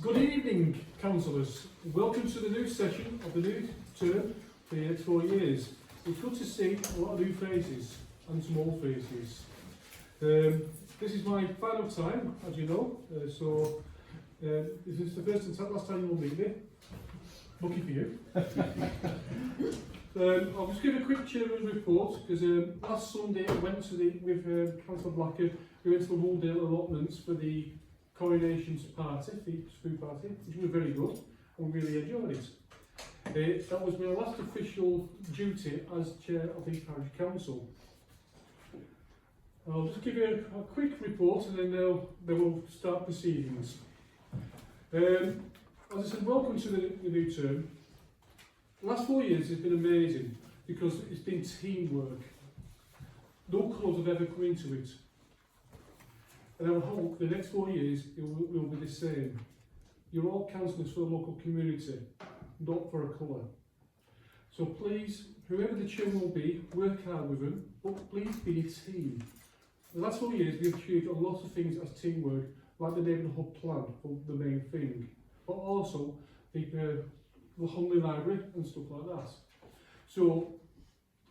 Good evening, councillors. Welcome to the new session of the new term for the next 4 years. It's good to see a lot of new faces and some old faces. This is my final time, as you know, this is the first and last time you'll meet me. Lucky for you. I'll just give a quick chairman's report because last Sunday I went to with Councillor Blacker, we went to the Wooldale allotments for the coronations party, the food party, which was very good and really enjoyed it. That was my last official duty as chair of the parish council. I'll just give you a quick report and then we'll start proceedings. As I said, welcome to the new term. The last 4 years has been amazing because it's been teamwork. No colours have ever come into it. And I hope the next 4 years it will be the same. You're all councillors for the local community, not for a colour. So please, whoever the children will be, work hard with them, but please be a team. The last 4 years we've achieved a lot of things as teamwork, like the neighbourhood hub plan, the main thing, but also the Holme library and stuff like that. So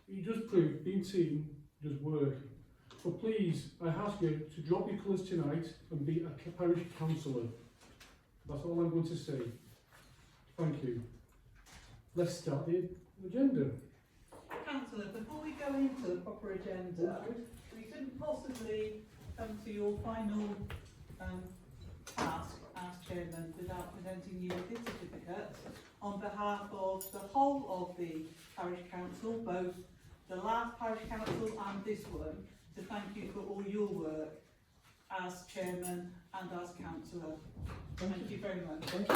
you just prove being team does work. So please, I ask you to drop your colours tonight and be a parish councillor. That's all I'm going to say. Thank you. Let's start the agenda. Councillor, before we go into the proper agenda, we couldn't possibly come to your final task as chairman without presenting you with this certificate on behalf of the whole of the parish council, both the last parish council and this one, to thank you for all your work as chairman and as councillor. Thank you very much. Thank you.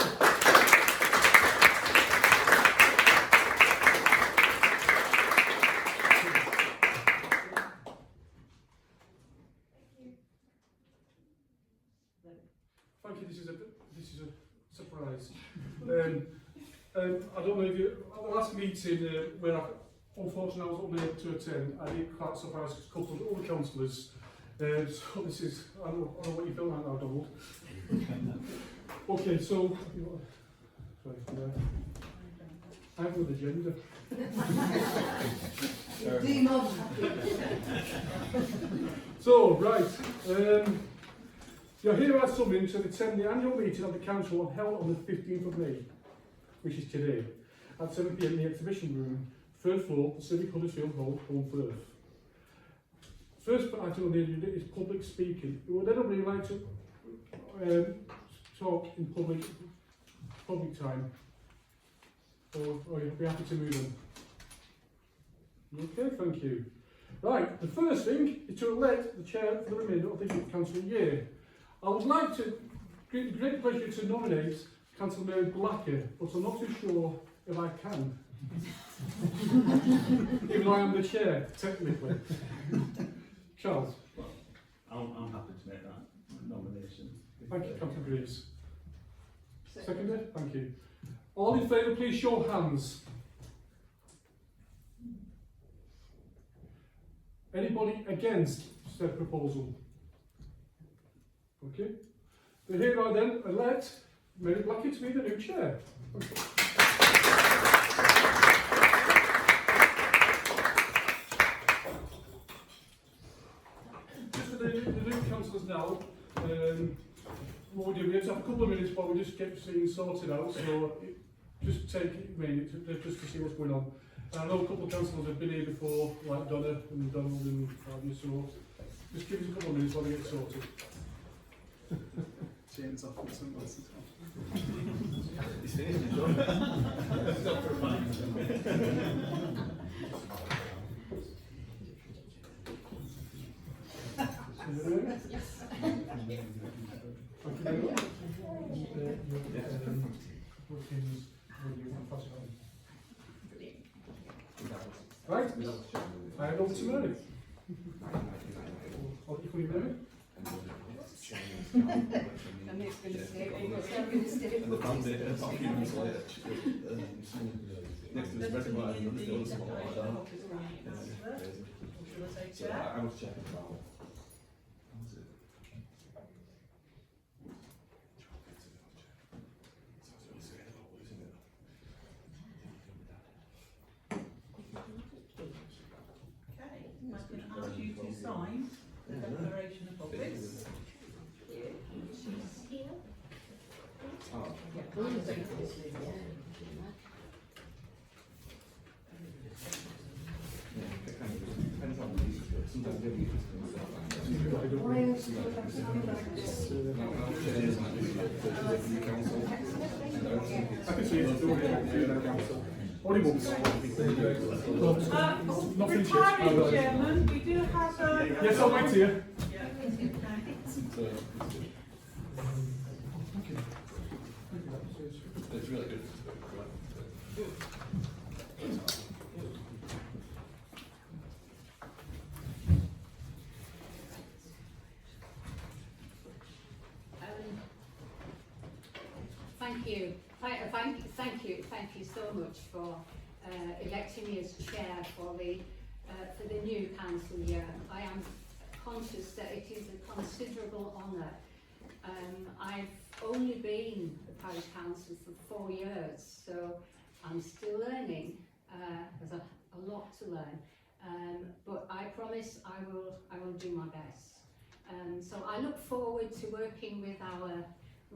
Thank you. This is a surprise. I don't know if you at the last meeting where unfortunately I was unable to attend, I did quite surprise a couple of other councillors. So this is I don't know what you feel like now, Donald. Okay, so sorry, I have an agenda. So right. You're here as summoned to attend the annual meeting of the council held on the 15th of May, which is today, at 7 PM in the exhibition room, 3rd floor, Civic Huddersfield Hall, Holme. First item on the agenda is public speaking. Would anybody like to talk in public time? Or you'd be happy to move on? Okay, thank you. Right, the first thing is to elect the chair for the remainder of the council year. I would like to, great pleasure to nominate Councillor Mary Blacker, but I'm not too sure if I can. Even though I am the chair, technically. Charles? Well, I'm happy to make that nomination. Thank you, Councillor Greaves. Seconder? Thank you. All in favour, please show hands. Anybody against said proposal? Okay. So here I then elect Mary Blacker to be the new chair. Just for the new councillors now, what we do, we have to have a couple of minutes while we just get things sorted out, so just take a minute just to see what's going on. I know a couple of councillors have been here before, like Donna and Donald and Fabio, so just give us a couple of minutes while we get sorted. James off with some glasses He's finished his job. Not for fun. Yes. Thank you very much. Right, I hand over to Mary. What do you Mary? And it's going to stay. And the foundation documents later. Next to his reservoir, and the other small like that. So I was checking about. sign the declaration of office. She's here. Oh. Yeah, it kind of depends on the use of it. Sometimes they're used to themselves. Why else do you have something like this? I can see it's doing it through the council. Only once. Nothing Retiring chairman, we do have a... Yes, I'll wait here. Yeah. Thank you. It's really good. Thank you so much for electing me as chair for the new council year. I am conscious that it is a considerable honour. I've only been the parish council for 4 years, so I'm still learning. There's a lot to learn, but I promise I will do my best. So I look forward to working with our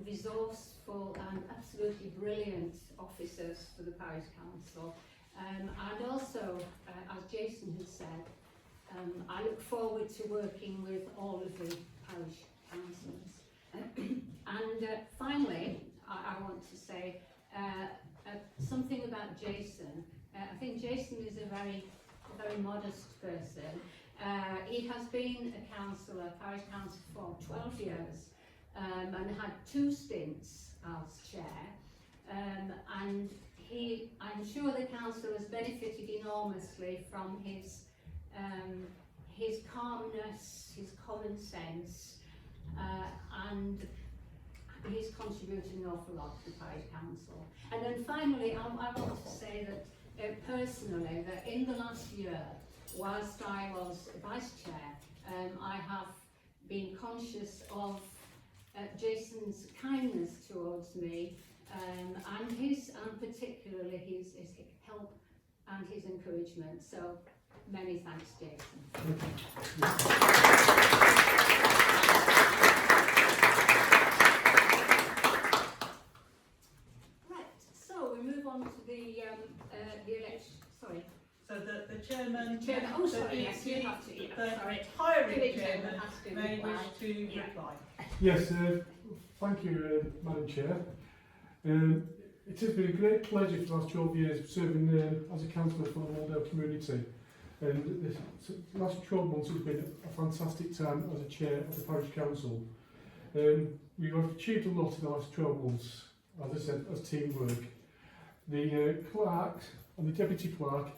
resourceful and absolutely brilliant officers for the parish council, and also, as Jason had said, I look forward to working with all of the parish councillors. And finally, I want to say something about Jason. I think Jason is a very modest person. He has been a councillor, parish councillor, for 12 years. And had 2 stints as chair, and I'm sure the council has benefited enormously from his calmness, his common sense, and he's contributed an awful lot to the parish council. And then finally, I want to say that personally, that in the last year, whilst I was vice chair, I have been conscious of Jason's kindness towards me, and particularly his help and his encouragement. So many thanks, Jason. Right, so we move on to the election. Sorry. So the chairman... Oh, sorry, yes, you have to. The Sorry. retiring chairman may reply. wish to reply. Yes, thank you, Madam Chair. It has been a great pleasure for the last 12 years serving as a councillor for the Waldale community. And the last 12 months has been a fantastic time as a chair of the parish council. We have achieved a lot in the last 12 months, as I said, as teamwork. The clerk and the deputy clerk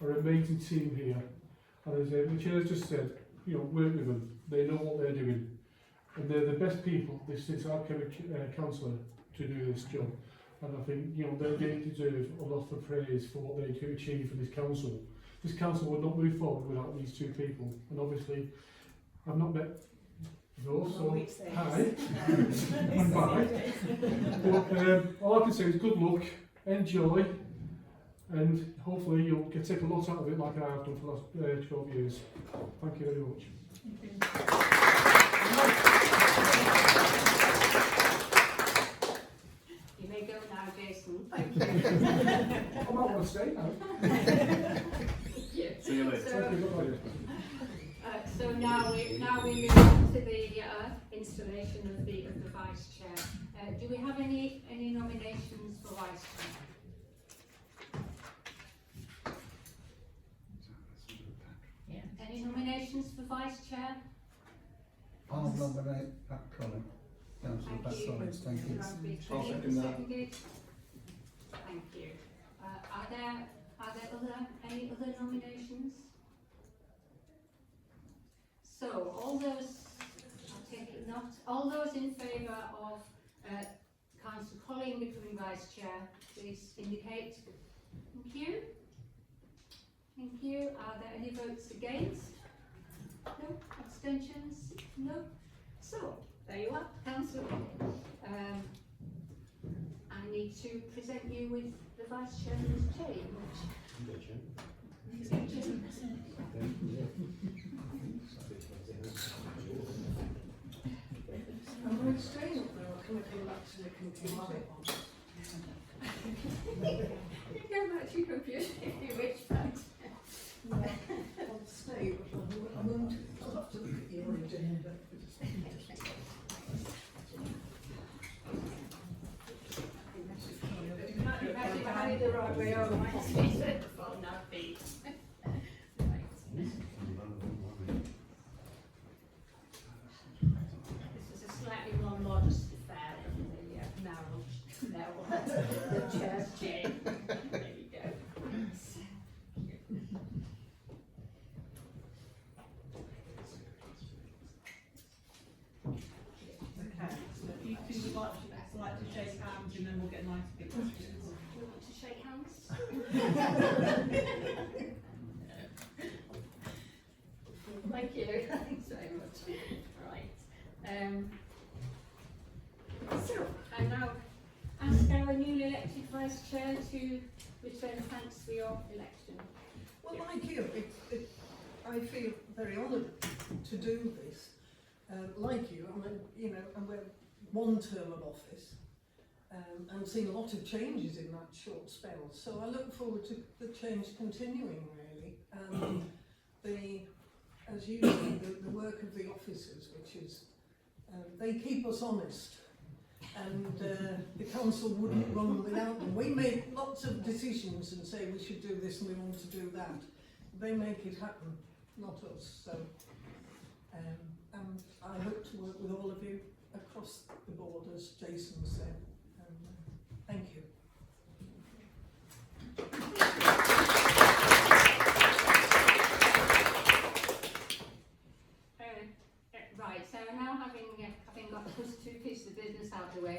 are an amazing team here. And as the chair has just said, work with them. They know what they're doing. And they're the best people since I've become a councillor to do this job. And I think, they deserve a lot of praise for what they do achieve for this council. This council would not move forward without these 2 people. And obviously, I've not met yours, so hi. And bye. But all I can say is good luck, enjoy, and hopefully you'll take a lot out of it like I have done for the last 12 years. Thank you very much. You may go now, Jason. Thank you. I might want to stay now. Thank you. See you later. Thank you, bye-bye. So now we move on to the installation of the vice chair. Do we have any nominations for vice chair? Yeah. Any nominations for vice chair? I'll nominate Pat Collin, Councillor Pat Collins, thank you. I'll second that. Seconded. Thank you. Are there any other nominations? So all those, I take it not, all those in favour of Councillor Collin becoming vice chair, please indicate. Thank you. Thank you. Are there any votes against? No? Abstentions? No? So, there you are, Councillor. I need to present you with the Vice Chairman's change. I'm going to stay up there, or can I come back to the computer? You can go back to your computer if you wish, but I'll stay, but I won't, I'll have to look at your agenda. imagine if I had it the right way over, my feet at the phone, now feet. Right. This is a slightly more modest affair than the the chairs chain. There you go. Okay, so if you two would like to shake hands and then we'll get nice pictures. Do you want to shake hands? Thank you. Thanks very much. Right. So, I now ask our newly elected Vice Chair to return thanks for your election. Well, like you, I feel very honoured to do this. Like you, I mean, you know, and we're one term of office, and seen a lot of changes in that short spell. So I look forward to the change continuing, really. And as you say, the work of the officers, which is, they keep us honest. And the council wouldn't run without them. We make lots of decisions and say we should do this and we want to do that. They make it happen, not us. So, and I hope to work with all of you across the board, as Jason said. Thank you. Right, so now having got those two pieces of business out of the way,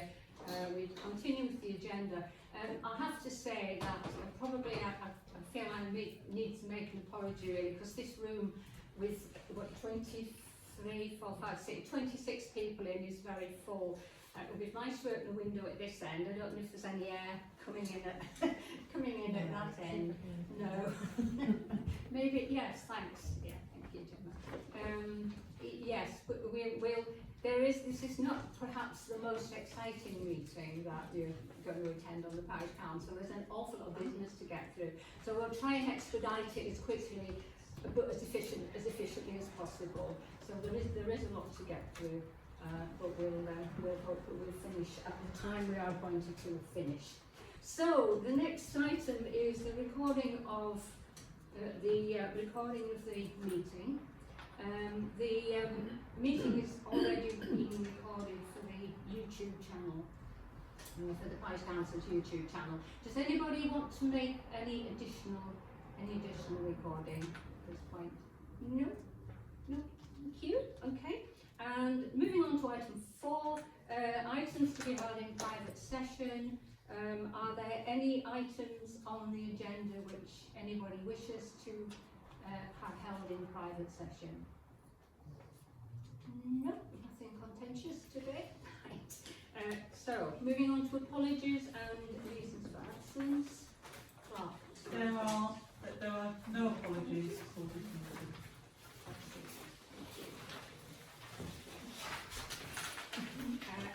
we continue with the agenda. I have to say that probably I feel I need to make an apology really, because this room with what 23, 4, 5, 6, 26 people in is very full. It would be nice to open a window at this end. I don't know if there's any air coming in at that end. No. Maybe yes. Thanks. Yeah. Thank you, Gemma. Yes, but we'll. This is not perhaps the most exciting meeting that you're going to attend on the parish council. There's an awful lot of business to get through, so we'll try and expedite it as quickly, but as efficiently as possible. So there is a lot to get through, but we'll hope that we'll finish at the time we are appointed to finish. So the next item is the recording of the meeting. The meeting is already being recorded for the YouTube channel, for the Parish Council's YouTube channel. Does anybody want to make any additional recording at this point? No? No? Thank you. Okay. And moving on to item 4, items to be held in private session. Are there any items on the agenda which anybody wishes to have held in private session? No, nothing contentious today. Right. So, moving on to apologies and reasons for absence. Clark. There are no apologies for this meeting.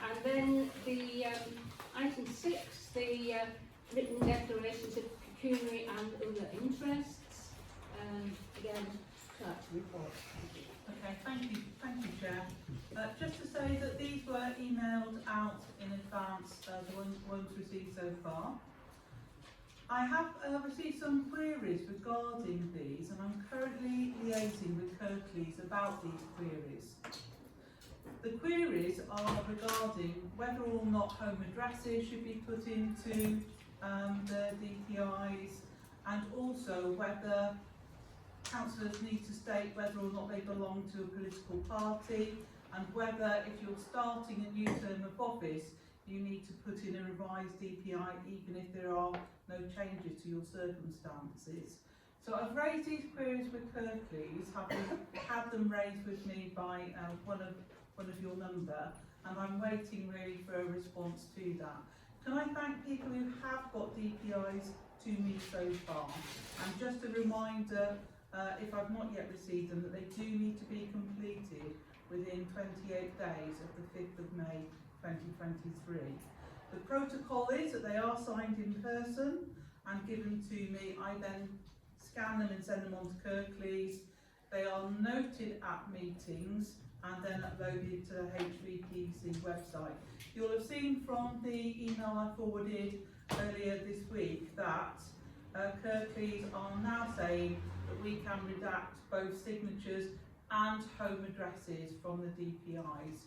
And then the item 6, the written declarations of pecuniary and other interests. Again, Clark to report. Okay, thank you, Chair. Just to say that these were emailed out in advance, the ones received so far. I have received some queries regarding these, and I'm currently liaising with Kirklees about these queries. The queries are regarding whether or not home addresses should be put into the DPIs, and also whether councillors need to state whether or not they belong to a political party, and whether if you're starting a new term of office you need to put in a revised DPI even if there are no changes to your circumstances. So I've raised these queries with Kirklees, having had them raised with me by one of your number, and I'm waiting really for a response to that. can I thank people who have got DPIs to me so far? And just a reminder, if I've not yet received them, that they do need to be completed within 28 days of the 5th of May 2023. The protocol is that they are signed in person and given to me. I then scan them and send them on to Kirklees. They are noted at meetings and then uploaded to the HVPC website. You'll have seen from the email I forwarded earlier this week that Kirklees are now saying that we can redact both signatures and home addresses from the DPIs,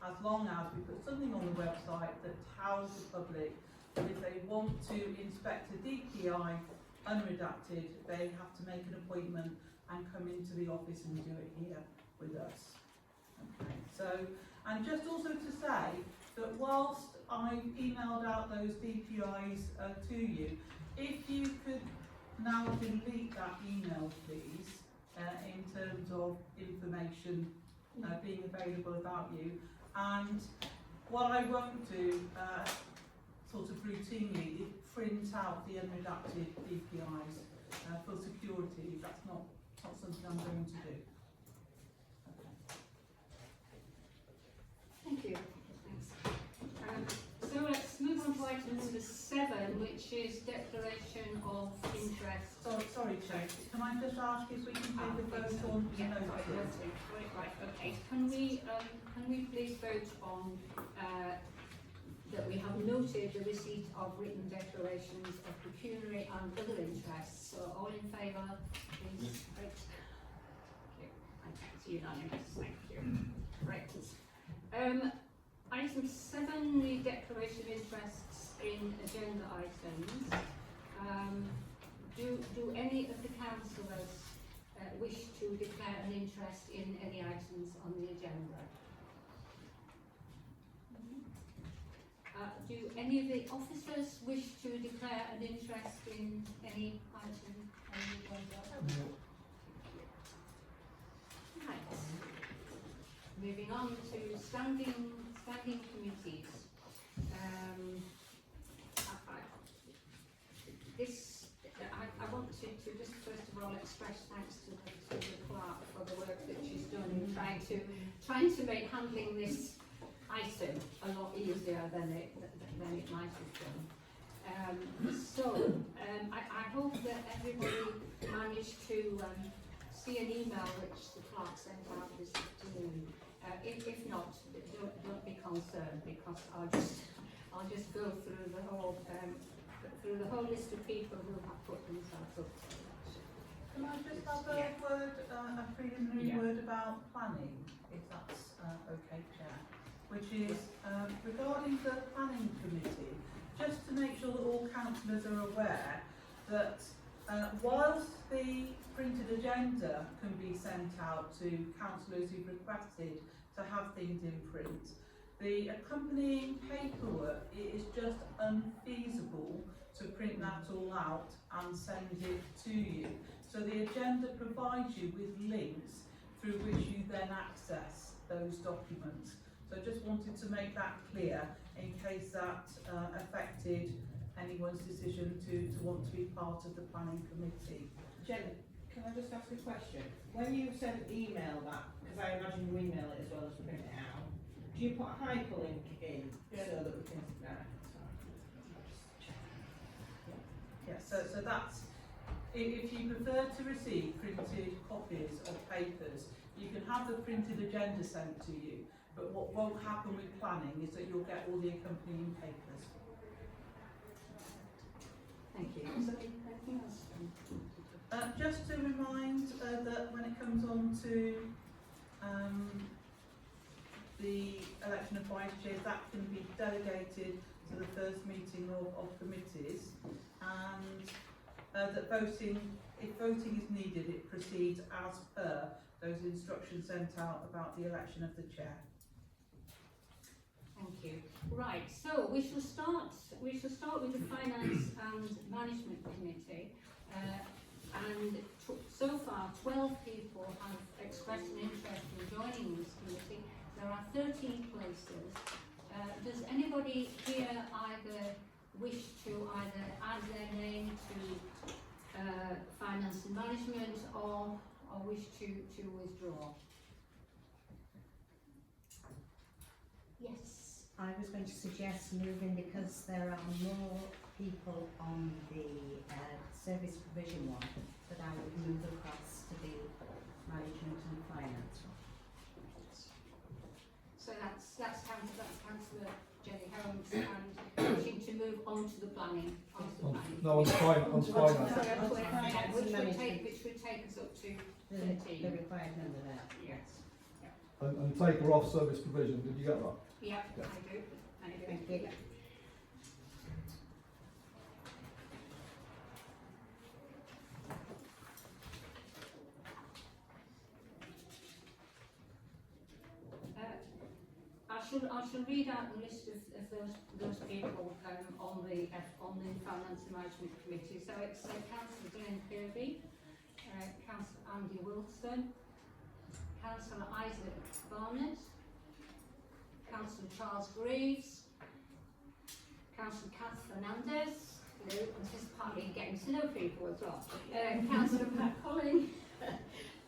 as long as we put something on the website that tells the public that if they want to inspect a DPI unredacted, they have to make an appointment and come into the office and do it here with us. Okay, so, and just also to say that whilst I've emailed out those DPIs to you, if you could now delete that email, please, in terms of information being available about you. And what I won't do, sort of routinely, is print out the unredacted DPIs for security. That's not something I'm going to do. Thank you. Thanks. So let's move on to item number 7, which is declaration of interest. Sorry, Chair. Can I just ask if we can take a vote on the Yeah, notice? right, okay. Can we please vote on that we have noted the receipt of written declarations of pecuniary and other interests. So all in favour, please vote. Thank you. Okay, it's unanimous. Thank you. Right. Item 7, the declaration of interests in agenda items. Do any of the councillors wish to declare an interest in any items on the agenda? Do any of the officers wish to declare an interest in any item on the agenda? Right. Moving on to standing committees. I want to just first of all express thanks to the clerk for the work that she's done in trying to make handling this item a lot easier than it might have done. I hope that everybody managed to see an email which the clerk sent out this afternoon. If not, don't be concerned, because I'll just go through the whole list of people who have put themselves up. Can I just have a preliminary word about planning, if that's okay, Chair? Which is regarding the planning committee, just to make sure that all councillors are aware that whilst the printed agenda can be sent out to councillors who've requested to have things in print, the accompanying paperwork, it is just unfeasible to print that all out and send it to you. So the agenda provides you with links through which you then access those documents. So I just wanted to make that clear in case that affected anyone's decision to want to be part of the planning committee. Jen, can I just ask a question? When you send email that, because I imagine you email it as well as print it out, do you put a hyperlink in so that we can... Yes, so that's, if you prefer to receive printed copies of papers, you can have the printed agenda sent to you, but what won't happen with planning is that you'll get all the accompanying papers. Thank you. Is there anything else? Just to remind that when it comes on to the election of vice chairs, that can be delegated to the first meeting of committees, and that voting, if voting is needed, it proceeds as per those instructions sent out about the election of the chair. Thank you. Right, so we shall start with the Finance and Management Committee, and so far 12 people have expressed an interest in joining this committee. There are 13 places. Does anybody here either finance and management, or wish to withdraw? Yes. I was going to suggest moving because there are more people on the service provision one that I would move across to the management and finance one. So that's Councillor Jenny Holmes and wishing to move on to the planning. No, on finance. Which would take us up to 13. The required number there. Yes. And take her off service provision, did you get that? Yeah, Yeah. I do. Thank you. Yeah. I shall read out the list of those people on the Finance and Management Committee. So it's Councillor Glenn Kirby, Councillor Andy Wilson, Councillor Isaac Barnett, Councillor Charles Greaves, Councillor Kath Fernandez, and this is partly getting to know people as well, Councillor Pat Collin,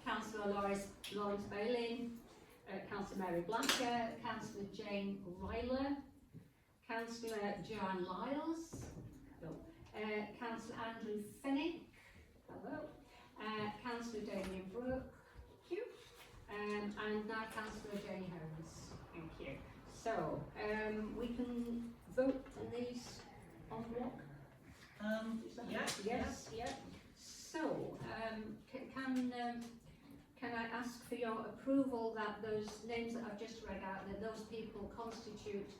Councillor Lawrence Bailey, Councillor Mary Blacker, Councillor Jane Ryler, Councillor Joanne Lyles, Councillor Andrew Fennick, hello, Councillor Damien Brooke, thank you, and now Councillor Jenny Holmes, thank you. So, we can vote on these en bloc? Yes, yeah. So, can I ask for your approval that those names that I've just read out, that those people constitute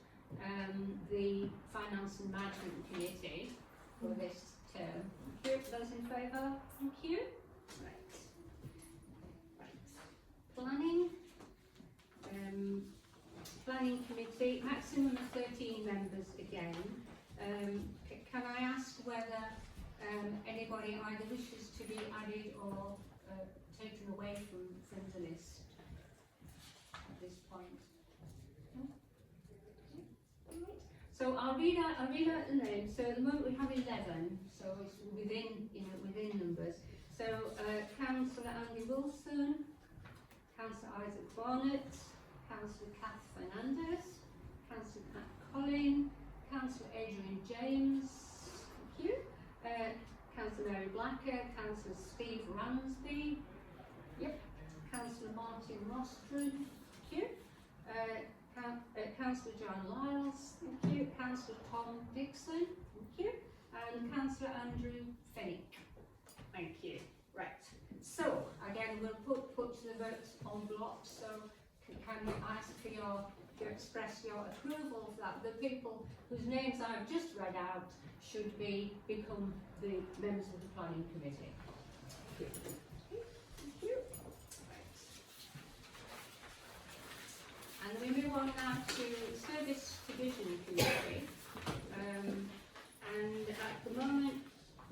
the Finance and Management Committee for this term? Thank you. Those in favour? Thank you. Right. Planning. Planning Committee, maximum of 13 members again. Can I ask whether anybody either wishes to be added or taken away from the list at this point? No? Right. So I'll read out the names. So at the moment we have 11, so it's within numbers. So Councillor Andy Wilson, Councillor Isaac Barnett, Councillor Kath Fernandez, Councillor Pat Collin, Councillor Adrian James, thank you, Councillor Mary Blacker, Councillor Steve Ransby, yep, Councillor Martin Rostron, thank you, Councillor John Lyles, thank you, Councillor Tom Dixon, thank you, and Councillor Andrew Fennick, thank you. Right, so again we'll put to the vote en bloc, so can you ask for to express your approval of that? The people whose names I've just read out should become the members of the Planning Committee. Thank you. Right. And we move on now to Service Division Committee. And at the moment,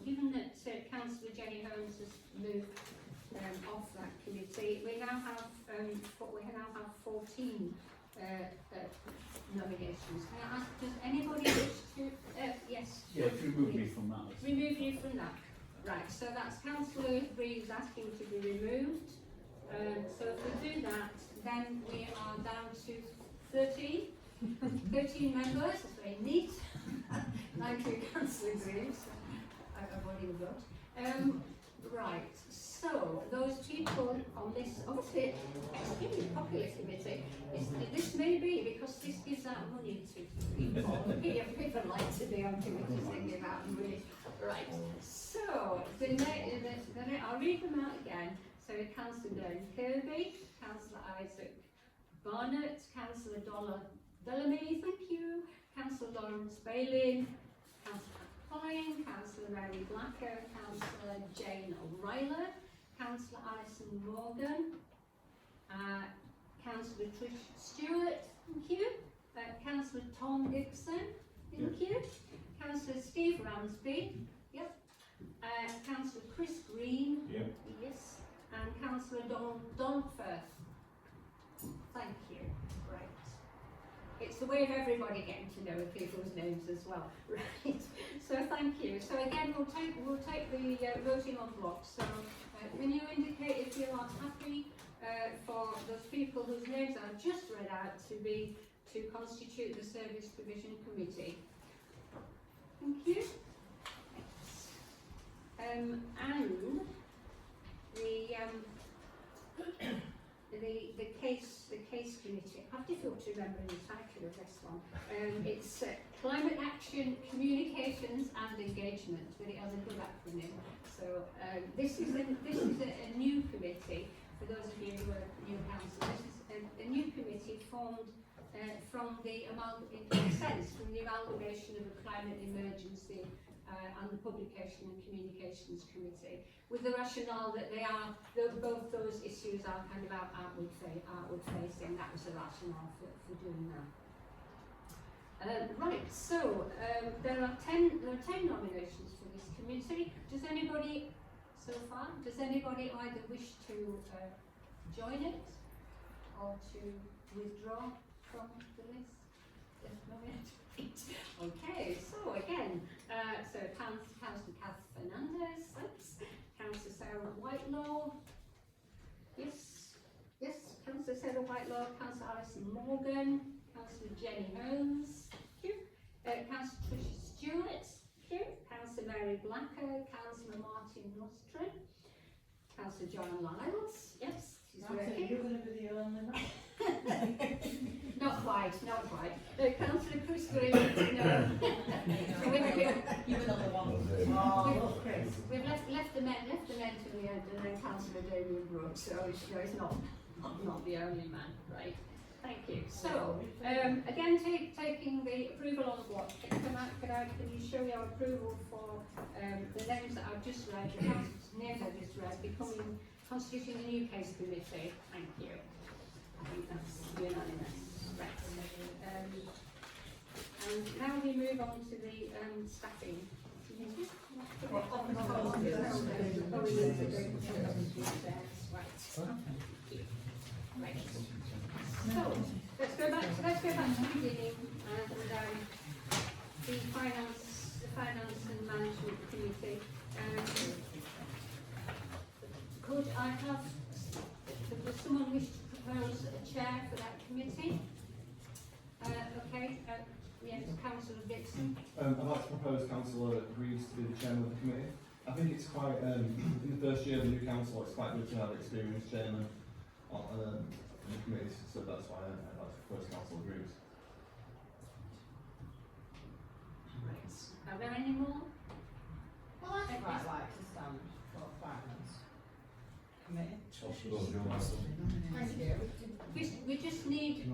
given that Councillor Jenny Holmes has moved off that committee, we now have 14 nominations. Can I ask, does anybody wish to? Yes. Yeah, remove me from that. Remove you from that. Right. So that's Councillor Reeves asking to be removed. So if we do that, then we are down to 13. 13 members. It's very neat. Thank you, Councillor Reeves. I've already got. Right. So those people on this obviously extremely popular committee, this may be because this gives out money to people. People like to be on committees and give out money. Right. So I'll read them out again. So Councillor Glenn Kirby, Councillor Isaac Barnett, Councillor Donna Bellamy, thank you, Councillor Lawrence Bailey, Councillor Collin, Councillor Mary Blacker, Councillor Jane O'Reilly, Councillor Alison Morgan, Councillor Trish Stewart, thank you, Councillor Tom Dixon, thank you, Councillor Steve Ramsby, yep, Councillor Chris Green, Yep. yes, and Councillor Don Firth. Thank you. Right. It's the way of everybody getting to know people's names as well. Right. So thank you. So again, we'll take the voting on block. So can you indicate if you are happy for those people whose names I've just read out to constitute the Service Provision Committee? Thank you. And the case committee. I have difficult to remember the title of this one. It's Climate Action, Communications and Engagement, but it has a good acronym. So this is a new committee. For those of you who are new council, this is a new committee formed from the amalgamation of a climate emergency and the Publication and Communications Committee, with the rationale that both those issues are kind of outward facing. That was the rationale for doing that. Right, so there are 10 nominations for this committee. Does anybody either wish to join it or to withdraw from the list? Okay, so again, Councillor Kath Fernandez, Councillor Sarah Whitelaw, yes, Councillor Sarah Whitelaw, Councillor Alison Morgan, Councillor Jenny Holmes, Councillor Tricia Stewart, Councillor Mary Blacker, Councillor Martin Nostrin, Councillor John Lyles, yes, she's working. You're going to be the only man. Not quite. Councillor Chris Green, no. You were not the one. Oh, Chris. We've left the men to the end, and then Councillor Damien Brooks, so it's not the only man, right? Thank you. So, again, taking the approval on block, can you show your approval for the names that I've just read, the council's names I've just read, constituting the new case committee? Thank you. I think that's unanimous. Right. And now we move on to the staffing. Right. So let's go back to the beginning and the finance and management committee. Could I have? Does someone wish to propose a chair for that committee? Okay. Yes, Councillor Dixon. I'd like to propose Councillor Greaves to be the chairman of the committee. I think it's quite, in the first year of the new council, it's quite good to have experienced chairman on the committee, so that's why I'd like to propose Councillor Greaves. Right. Are there any more? Well, I'd quite like to stand for finance committee. Thank you. We just need to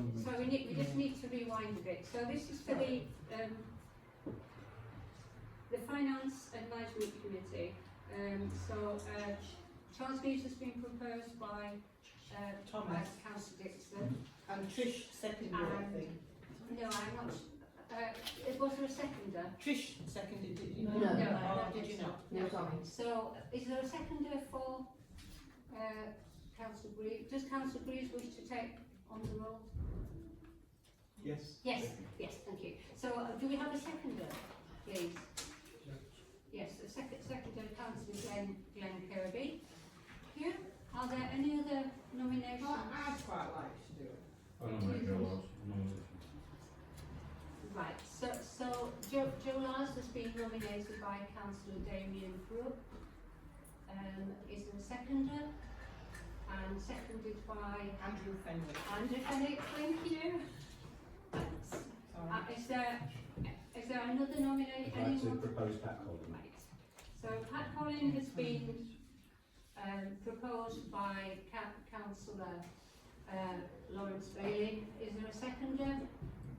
rewind a bit. So this is for the finance and management committee. Charles Greaves has been proposed by Thomas. Councillor Dixon. And Trish seconded, I think. No, I'm not. Was there a seconder? Trish seconded, did you? No, did you not? No, sorry. So, is there a seconder for Councillor Greaves? Does Councillor Greaves wish to take on the role? Yes. Yes, thank you. So, do we have a seconder, please? Yes, a seconder, Councillor Glenn Kirby. Here. Are there any other nominations? Well, I'd quite like to do it. I nominate Joe Lars. Right, so Joe Lars has been nominated by Councillor Damien Brooke. Is there a seconder? And seconded by Andrew Fenwick. Andrew Fenwick, thank you. Thanks. Is there another nomination? I'd like to propose Pat Collins. Right. So Pat Collins has been proposed by Councillor Lawrence Bailey. Is there a seconder?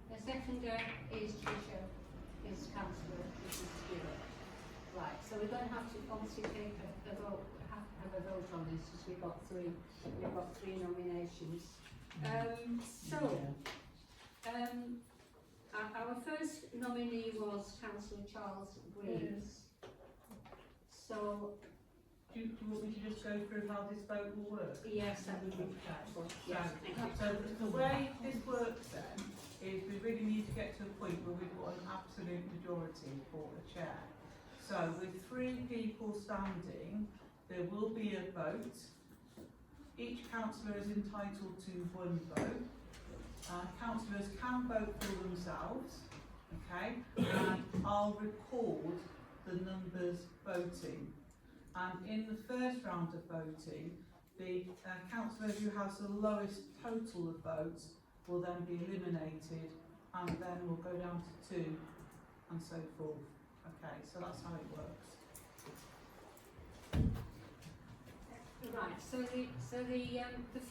The seconder is Councillor Mrs. Stewart. Right, so we're going to have to obviously take a vote, have a vote on this, because we've got three nominations. Our first nominee was Councillor Charles Greaves. So, Do you want me to just go through how this vote will work? yes, that would be helpful. Yes, thank you. So the way this works then is we really need to get to a point where we've got an absolute majority for a chair. So with 3 people standing, there will be a vote. Each councillor is entitled to 1 vote. Councillors can vote for themselves, okay, and I'll record the numbers voting. And in the first round of voting, the councillor who has the lowest total of votes will then be eliminated, and then we'll go down to 2 and so forth. Okay, so that's how it works. Right, so the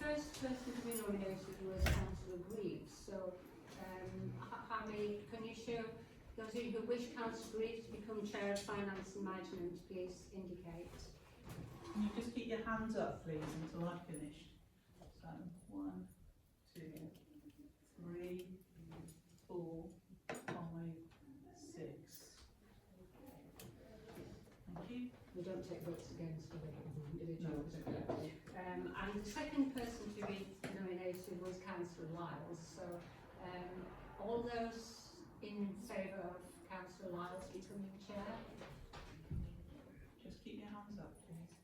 first person to be nominated was Councillor Greaves. So how many, can you show those of you who wish Councillor Greaves to become Chair of Finance and Management, please indicate. Can you just keep your hands up, please, until I've finished? So, 1, 2, 3, 4, 5, 6. Thank you. We don't take votes against the individuals. No, we don't. And the second person to be nominated was Councillor Lyles. So all those in favour of Councillor Lyles becoming Chair? Just keep your hands up, please.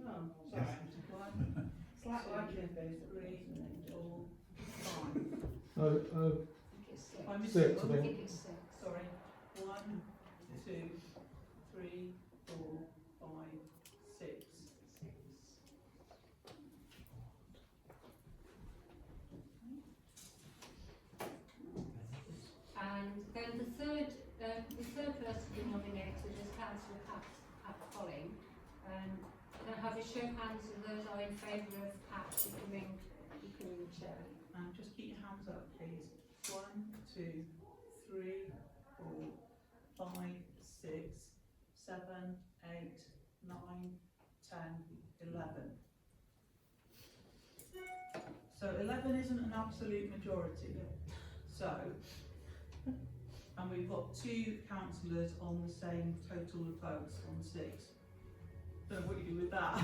Oh, sorry. 1, It's like liking a face. 3, 4, 5. I think it's 6. I missed 6, one. I think it's 6. Sorry. 1, 2, 3, 4, 5, 6. And then the third person to be nominated is Councillor Pat Colling. Can I have a show of hands of those who are in favour of Pat becoming Chair? And just keep your hands up, please. 1, 2, 3, 4, 5, 6, 7, 8, 9, 10, 11. So 11 isn't an absolute majority. So, and we've got 2 councillors on the same total of votes on 6. Don't know what you do with that.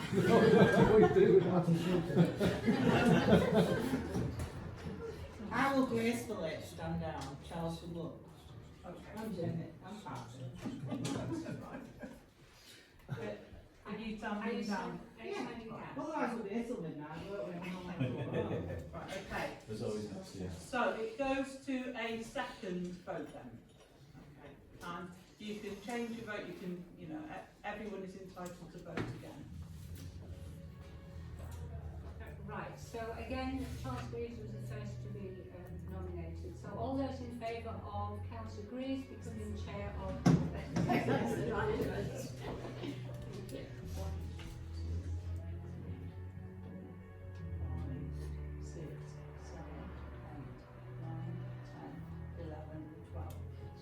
I will gracefully stand down. Charles will look. Okay. I'm doing it. I'm passing. Can you tell Are me you down? standing down? Otherwise it'll be till midnight, won't we? Right, okay. There's always next year. So it goes to a second vote then. Okay. And you can change your vote, you can, everyone is entitled to vote again. Right, so again, Charles Greaves was the first to be nominated. So all those in favour of Councillor Greaves becoming Chair of the Management?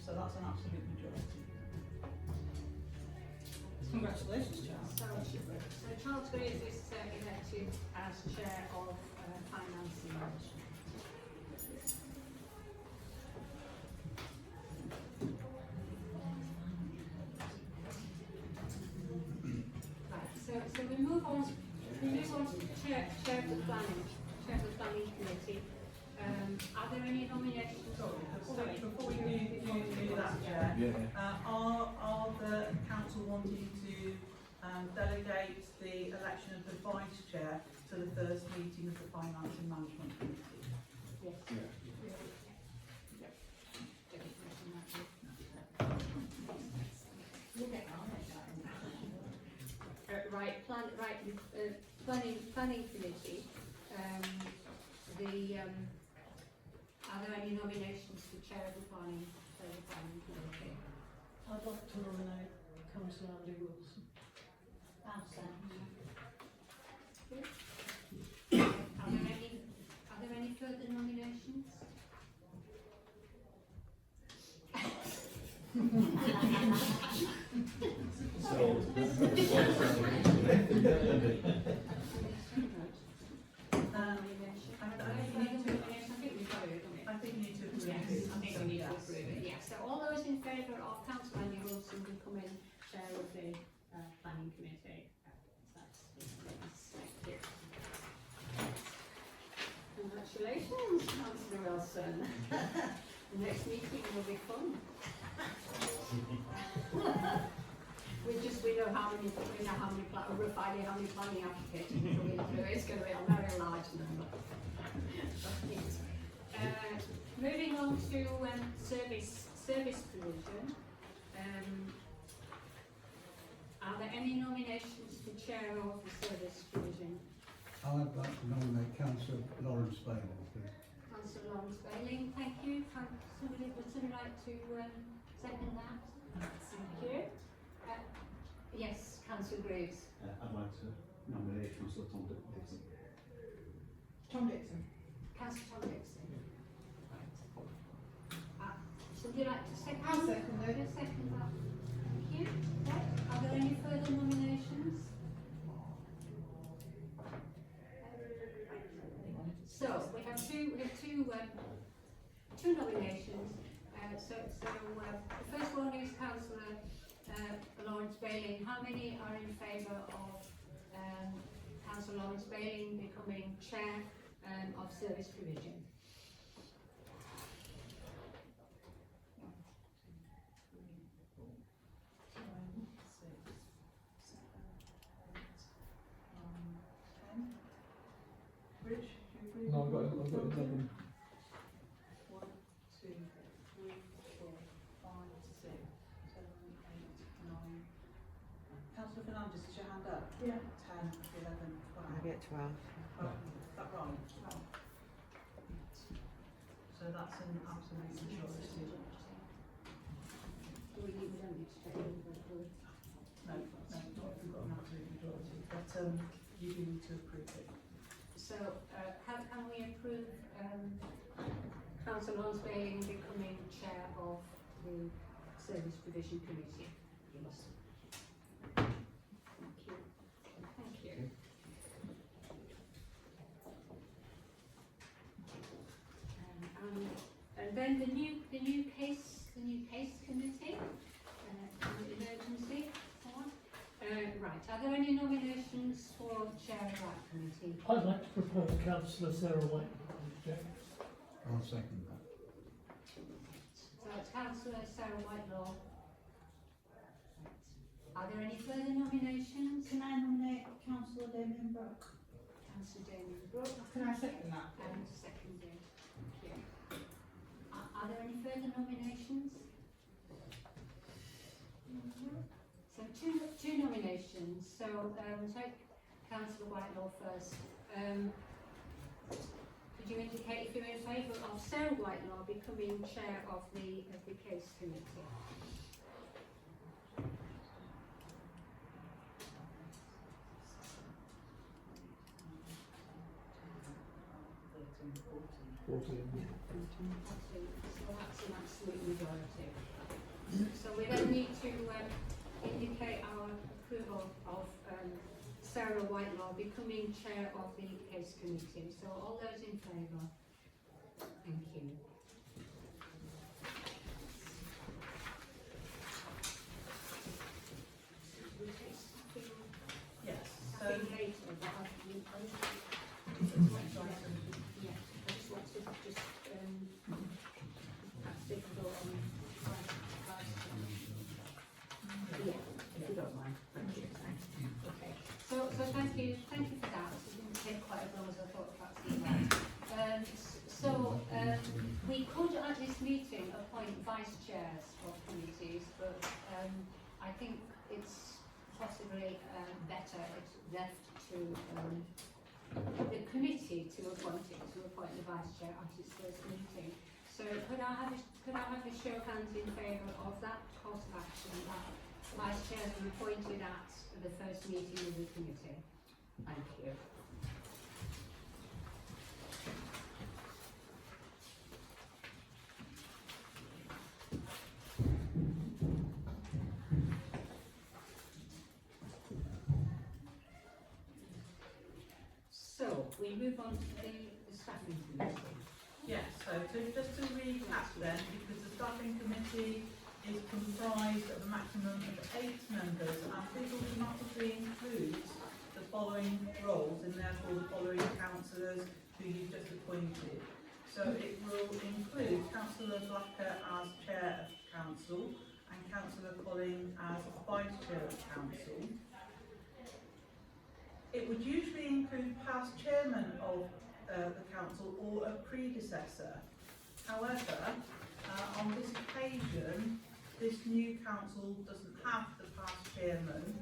So that's an absolute majority. Congratulations, Charles. So Charles Greaves is elected as Chair of Finance and Management. Right, so we move on to Chair of the Planning Committee. Are there any nominations? Sorry, before we do that, Chair, are the council wanting to delegate the election of the Vice Chair to the first meeting of the Finance and Management Committee? Yes. Planning Committee. Are there any nominations for Chair of the Planning Committee? I'd like to nominate Councillor Andy Wilson. Are there any further nominations? I think you need to approve Yes, it. I think we need to approve it, yes. So all those in favour of Councillor Andy Wilson becoming Chair of the Planning Committee? That's thank you. Congratulations, Councillor Wilson. The next meeting will be fun. how many, we know how many, roughly how many planning applications are coming through. It's going to be a very large number. Moving on to service provision. Are there any nominations for chair of the service provision? I'd like to nominate Councillor Lawrence Bailey, please. Councillor Lawrence Bailey, thank you. Would somebody like to second that? Thank you. Yes, Councillor Graves. I'd like to nominate Councillor Tom Dixon. Tom Dixon. Councillor Tom Dixon. Right. Somebody like to second? I'll second it. Yes, second that. Thank you. Right. Are there any further nominations? So we have two nominations. The first one is Councillor Lawrence Bailey. How many are in favour of Councillor Lawrence Bailey becoming chair of service provision? Rich, do you agree? No, I've got 11. 1, 2, 3, 4, 5, 6, 7, 8, 9. Councillor Fernandez, is your hand up? Yeah. 10, 11, 12. I get 12. Oh, is that right? No. So that's an absolute majority. Do we need to check in the board? No, not if we've got an absolute majority, but you do need to approve it. So, can we approve Councillor Lawrence Bailey becoming chair of the Service Provision Committee? Yes. Thank you. Thank you. And then the new case committee, emergency. Right. Are there any nominations for chair of that committee? I'd like to propose Councillor Sarah White. I'll second that. So it's Councillor Sarah Whitelaw. Are there any further nominations? Can I nominate Councillor Damien Brooke? Councillor Damien Brooke. Can I second that? And seconded. Thank you. Are there any further nominations? So two nominations. So take Councillor Whitelaw first. Could you indicate if you're in favour of Sarah Whitelaw becoming chair of the case committee? So that's an absolute majority. So we then need to indicate our approval of Sarah Whitelaw becoming chair of the case committee. So all those in favour? Thank you. Yes, so Later, but I just want to perhaps take a vote on yeah, if you don't mind. Thank you. Okay. So thank you for that. It didn't take quite as long as I thought perhaps it might. We could at this meeting appoint vice chairs of committees, but I think it's possibly better it's left to the committee to appoint the vice chair at its first meeting. So could I have a show of hands in favour of that course of action, that vice chairs are appointed at the first meeting of the committee? Thank you. So we move on to the staffing committee. yes, so just to recap then, because the staffing committee is comprised of a maximum of 8 members, and this automatically includes the following roles, and therefore the following councillors who you've just appointed. So it will include Councillor Blacker as Chair of Council, and Councillor Colling as Vice Chair of Council. It would usually include past chairman of the council or a predecessor. However, on this occasion, this new council doesn't have the past chairman,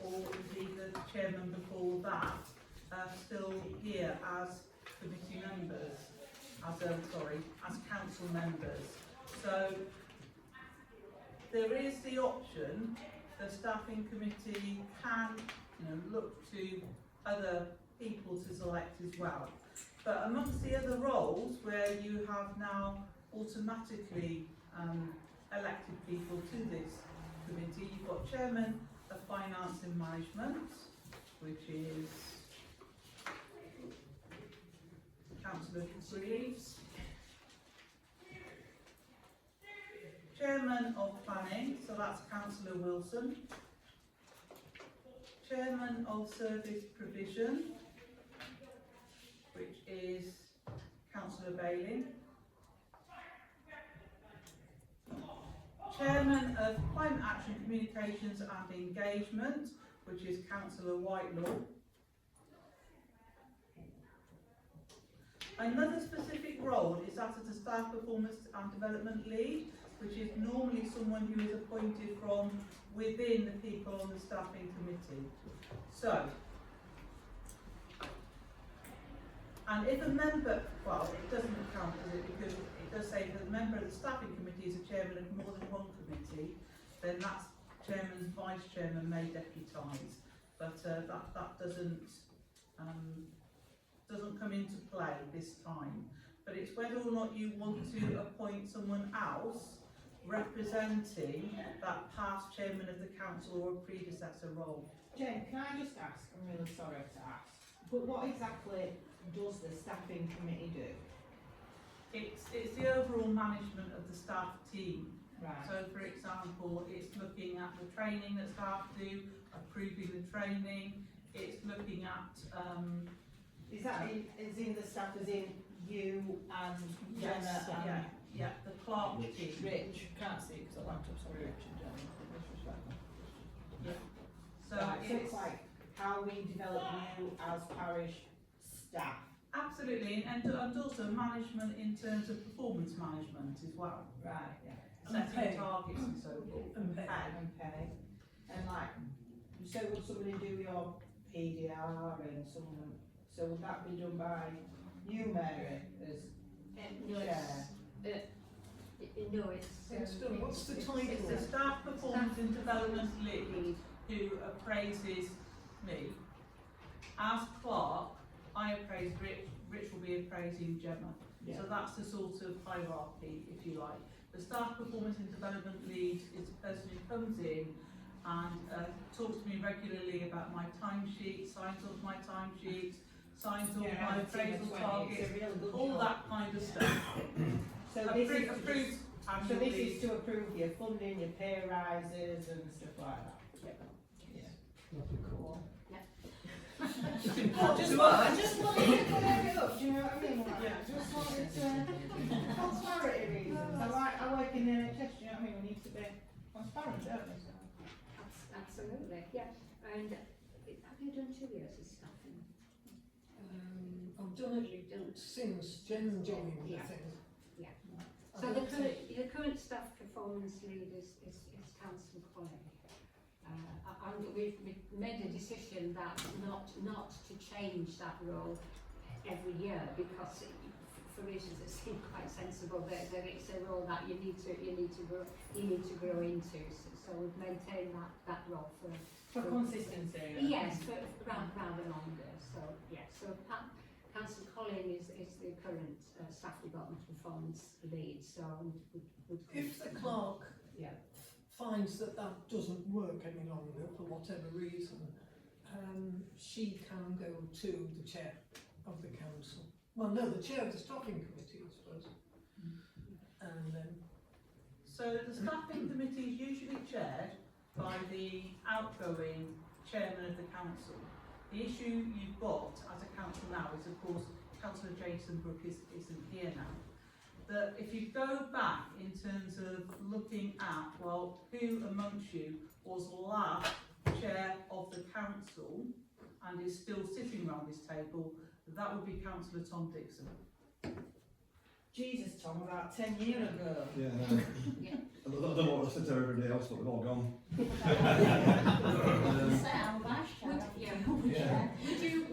or indeed the chairman before that, still here as committee members, as council members. So there is the option, the staffing committee can, look to other people to select as well. But amongst the other roles where you have now automatically elected people to this committee, you've got Chairman of Finance and Management, which is Councillor Greaves. Chairman of Planning, so that's Councillor Wilson. Chairman of Service Provision, which is Councillor Bailey. Chairman of Climate Action Communications and Engagement, which is Councillor Whitelaw. Another specific role is that of the Staff Performance and Development Lead, which is normally someone who is appointed from within the people on the staffing committee. So, and if a member, well, it doesn't count, does it? Because it does say that a member of the staffing committee is a chairman of more than one committee, then that's chairman, vice chairman may deputise. But that doesn't come into play this time. But it's whether or not you want to appoint someone else representing that past chairman of the council or a predecessor role. Jane, can I just ask, I'm really sorry to ask, but what exactly does the staffing committee do? It's the overall management of the staff team. Right. So for example, it's looking at the training that staff do, approving the training, it's looking at Is that in the staff as in you and yes, Jenna and yeah, the clerk team. Rich? Can't see because the laptop's on Rich and Jenna. Yeah. So Right, so it's it's like how we develop you as parish staff. absolutely, and also management in terms of performance management as well. Right, yeah. And pay. Setting targets and so forth. And pay. And pay. And like, so would somebody do your PDR and someone, so would that be done by you, Mary, as No, chair? It's done. What's the title? It's the staff performance and development lead who appraises me. As clerk, I appraise Rich, Rich will be appraising Gemma. Yeah. So that's the sort of hierarchy, if you like. The staff performance and development lead is the person who comes in and talks to me regularly about my timesheet, signs off my timesheet, signs off my appraisal targets, all that kind of stuff. So this is Approves so annual this leave. is to approve your funding, your pay rises and stuff like that? Yeah. Cool. I just wanted to clear it up, do you know what I mean? Like, Yeah. just wanted to, for clarity reasons. I work in the NHS, do you know what I mean? We need to be transparent, don't we? So. Absolutely, yeah. And have you done 2 years of staffing? I've done it since Jen joined, I Yeah. think. Yeah. I So don't think- the current staff performance lead is Councillor Colling. And we've made a decision that not to change that role every year because for reasons that seem quite sensible that it's a role that you need to grow into. So we've maintained that role For consistency. yes, for rather longer. So yeah, so Councillor Colling is the current staff development performance lead. So would If the clerk yeah. finds that doesn't work any longer for whatever reason, she can go to the chair of the council. Well, no, the chair of the staffing committee, I suppose. And then So the staffing committee is usually chaired by the outgoing chairman of the council. The issue you've got as a council now is, of course, Councillor Jason Brooke isn't here now. that if you go back in terms of looking at, well, who amongst you was last chair of the council and is still sitting around this table, that would be Councillor Tom Dixon. Jesus, Tom, about 10 years ago. Yeah, I don't know what I said to everybody else, but they've all gone.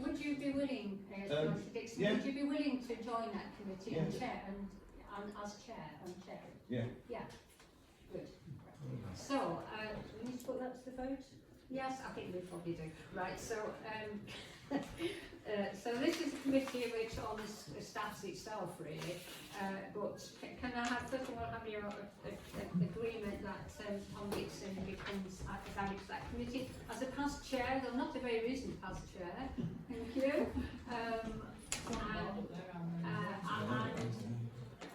Would you be willing, Councillor Dixon, yeah. would you be willing to join that committee and Yeah. chair and as chair and chair? Yeah. Yeah. Good. So, we need to put that to the vote? Yes, I think we probably do. Right, so, so this is a committee which almost staffs itself really, but can I have, first of all, have your agreement that Tom Dixon becomes added to that committee as a past chair, though not a very recent past chair, thank you.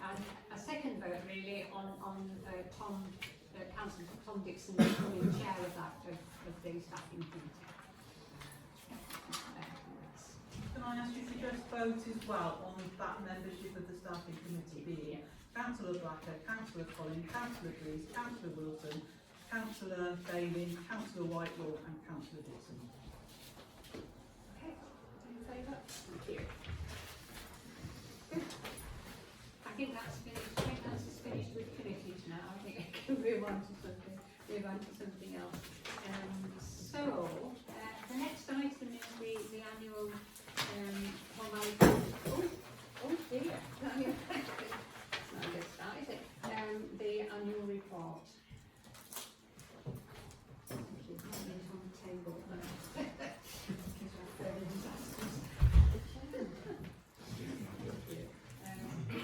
And a second vote really on Councillor Tom Dixon becoming chair of the staffing committee. Can I ask you to just vote as well on that membership of the staffing committee being Councillor Blacker, Councillor Collins, Councillor Greaves, Councillor Wilson, Councillor Bailey, Councillor Whitelaw and Councillor Dixon. Okay, in favour? Thank you. Good. I think that's finished. I think that's finished with committees now. I think I can move on to something else. So the next item is the annual formality. Oh dear. It's not a good start, is it? The annual report. Thank you. It's on the table.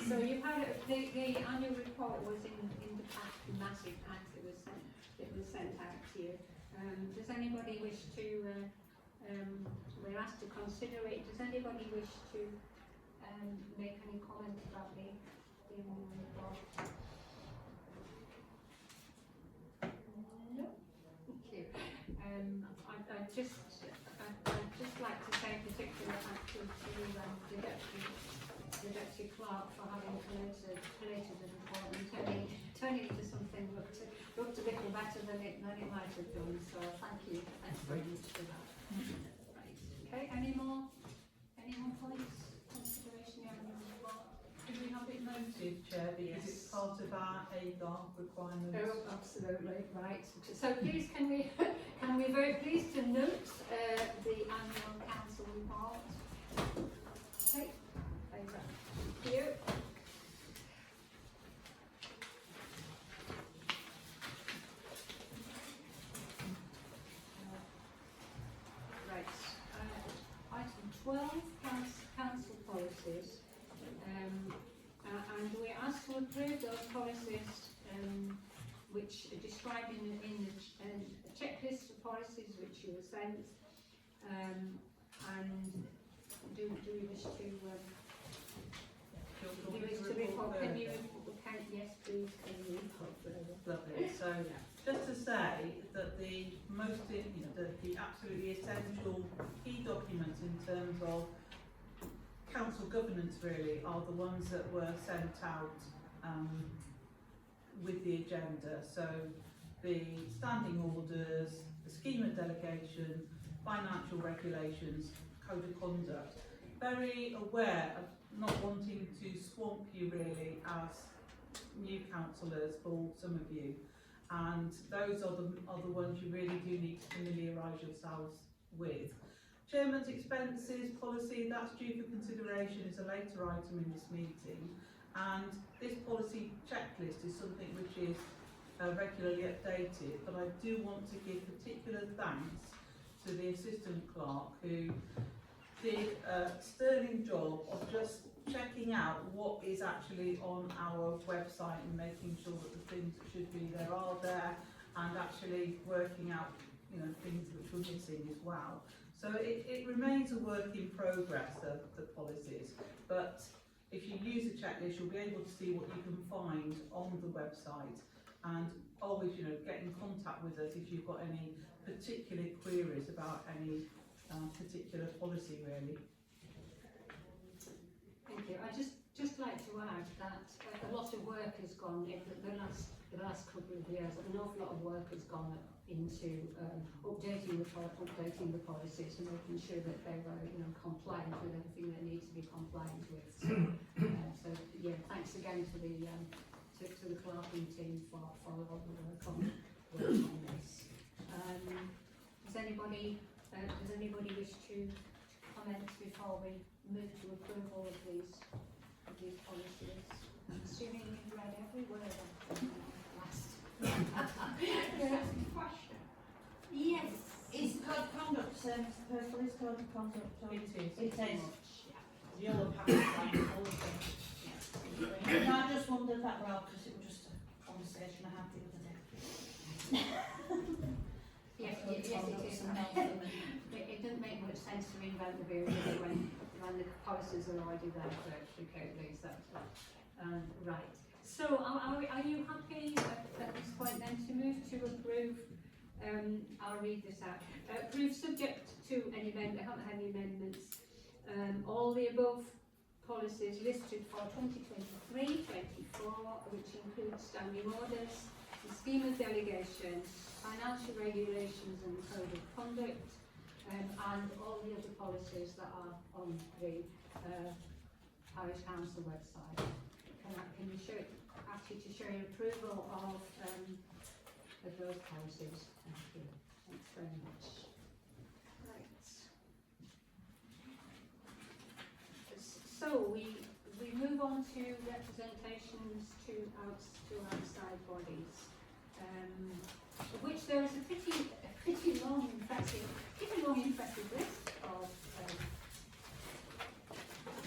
So you've had the annual report was in the pack, massive pack that was sent out to you. Does anybody wish to? We're asked to consider it. Does anybody wish to make any comment about the annual report? No. Thank you. I'd just like to say particular thank you to the Deputy Clerk for having collated the report and turning it into something that looked a little better than it might have done. So thank you very much for that. Right. Okay. Any more points? Consideration of the report? Do we have it noted, Chair, because it's part of our AGAR requirements? Oh, absolutely, right. So please can we very pleased to note the annual council report. Okay, favour. Thank you. Right, item 12, council policies. And we're asked to approve those policies which are described in the checklist of policies which you were sent. And do you wish to report? Can you yes please, can you report further? Lovely. So just to say that the most, the absolutely essential key documents in terms of council governance really are the ones that were sent out with the agenda. So the standing orders, the scheme of delegation, financial regulations, code of conduct. Very aware of not wanting to swamp you really as new councillors for some of you, and those are the ones you really do need to familiarise yourselves with. Chairman's expenses policy, that's due for consideration, is a later item in this meeting, and this policy checklist is something which is regularly updated, but I do want to give particular thanks to the assistant clerk who did a sterling job of just checking out what is actually on our website and making sure that the things that should be there are there, and actually working out things which were missing as well. So it remains a work in progress, the policies, but if you use a checklist you'll be able to see what you can find on the website, and always get in contact with us if you've got any particular queries about any particular policy really. Thank you. I just just like to add that a lot of work has gone in the last couple of years. An awful lot of work has gone into updating the policies and making sure that they were, compliant with everything they need to be compliant with. So yeah, thanks again to the clerking team for all the work on this. Does anybody wish to comment before we move to approval of these policies? I'm assuming you've read every word of them last. Question. Yes. Is code of conduct the same as the police code of conduct? It is. Yellow packet like policy. No, I just wondered that, Rob, because it was just a conversation I had the other day. Yes, it is. It doesn't make much sense to reinvent the wheel when the policies are already there to applicate these. Right. So, are you happy at this point then to move to approve? I'll read this out. Approve subject to any amendment. I haven't had any amendments. All the above policies listed for 2023-24, which include standing orders, the scheme of delegation, financial regulations and code of conduct, and all the other policies that are on the Parish Council website. Can you ask you to show your approval of those policies? Thank you. Thanks very much. Right. So we move on to representations to outside bodies, of which there is a pretty long, impressive list of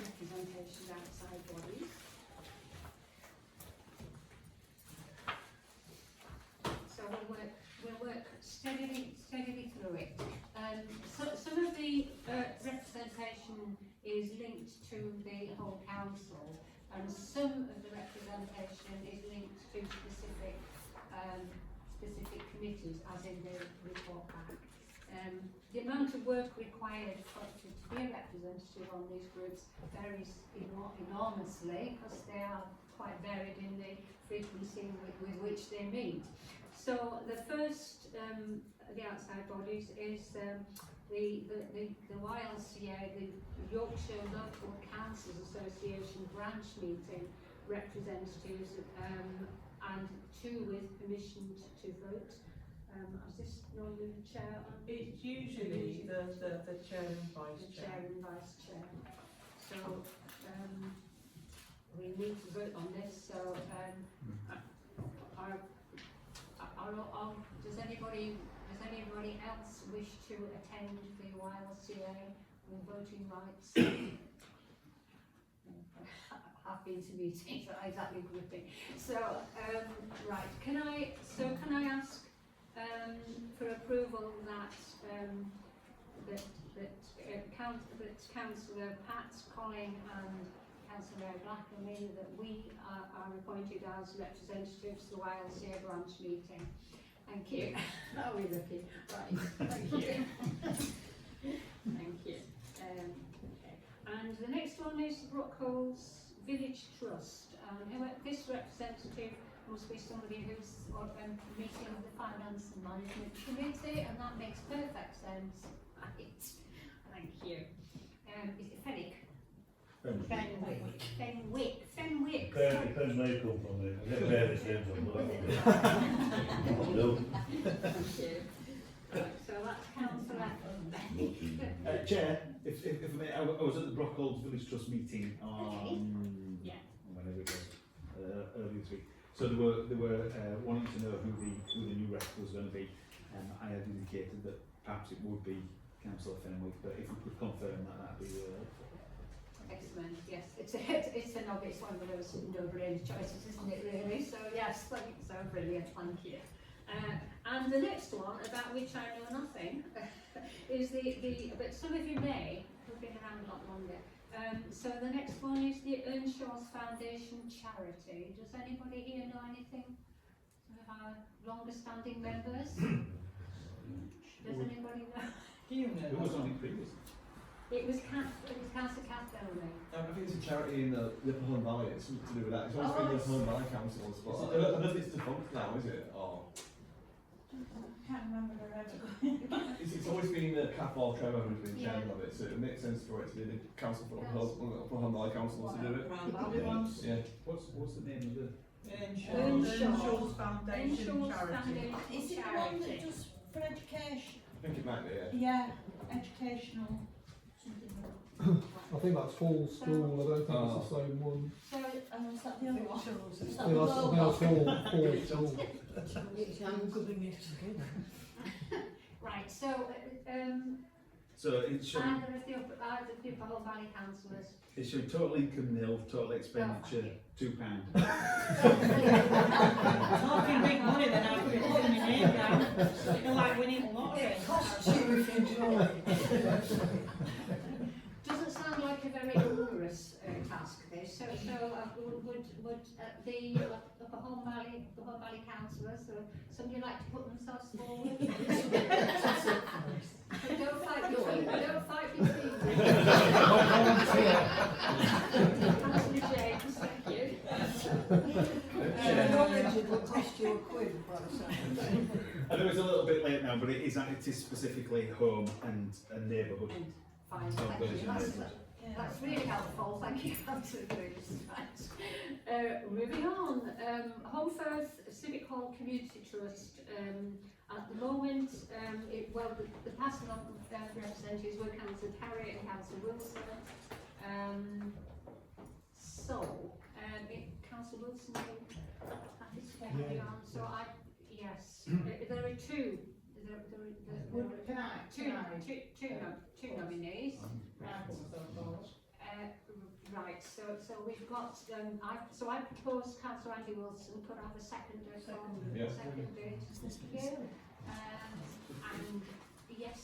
representation outside bodies. So we'll work steadily through it. So some of the representation is linked to the whole council, and some of the representation is linked to specific committees, as in the report back. The amount of work required to be a representative on these groups varies enormously, because they are quite varied in the frequency with which they meet. So the first, the outside bodies, is the YLCA, the Yorkshire Local Councils Association branch meeting representatives, and two with permission to vote. Is this normally the chair? It's usually the chair and vice chair. Chair and vice chair. So we need to vote on this. So does anybody else wish to attend the YLCA with voting rights? I've been to meetings, not exactly grouping. So right, can I ask for approval that Councillor Pat Colling and Councillor Blackerman, that we are appointed as representatives to the YLCA branch meeting. Thank you. Are we lucky? Right. Thank you. Thank you. Okay. And the next one is Brookholes Village Trust. This representative must be somebody who's meeting with the Finance and Management Committee, and that makes perfect sense. Right. Thank you. Is it Fenwick? Fenwick. Depends where you come from, I get various names on Thank you. Right, so that's Councillor. Chair, if I may, I was at the Brockholes Village Trust meeting on whenever it was, earlier this week. So they were wanting to know who the new rep was going to be. I had indicated that perhaps it would be Councillor Fenwick, but if we could confirm that, that'd be Excellent, yes. It's an obvious one of those no-brainer choices, isn't it, really? So, yes, so brilliant, thank you. And the next one, about which I know nothing, is but some of you may, who've been around a lot longer. So the next one is the Earnshaw's Foundation charity. Does anybody here know anything? Some of our longer-standing members? Does anybody know? Do you know? Who was on it previously? It was Councillor Kath Bellamy. I think it's a charity in the Upper Holme Valley, it's something to do with that. It's always been the Upper Holme Valley councils, but I don't know if it's defunct now, is it? Or I can't remember the red. it's always been Kath or Trevor who's been chairman of it, so it would make sense for it to be the council for Upper Holme Valley councils to do it. Round Valley ones. Yeah. What's the name of the? Earnshaw's Foundation Earnshaw's Charity. Foundation Is it the one that does for education? I think it might be, yeah. Yeah, educational something. I think that's Hall School, I don't think it's the same one. So, Is that the other one? Shows Is it. that Yeah, the that's logo? Hall School. I'm googling it together. right, so, So it should, either of the Upper Holme Valley councillors. it should total income nil, total expenditure £2. Talking big money then I could be putting my name down. You're like winning a lottery. It costs you if you enjoy it. Doesn't sound like a very onerous task, this. So would the Upper Holme Valley councillors, or somebody like to put themselves forward? Don't fight between them. Councillor James, thank you. Knowledge it will cost you £1 by the sound. I know it's a little bit late now, but it is specifically home and neighbourhood. Fine, thank you. That's really helpful. Thank you, Councillor Bruce. Right. Moving on. Home Firth Civic Hall Community Trust. At the moment, the past representatives were Councillor Parry and Councillor Wilson. Councillor Wilson, happy to carry on. So there are two. Two nominees. Right, so we've got, I proposed Councillor Andy Wilson. Could I have a seconder? Yeah. Seconded, thank you. And yes,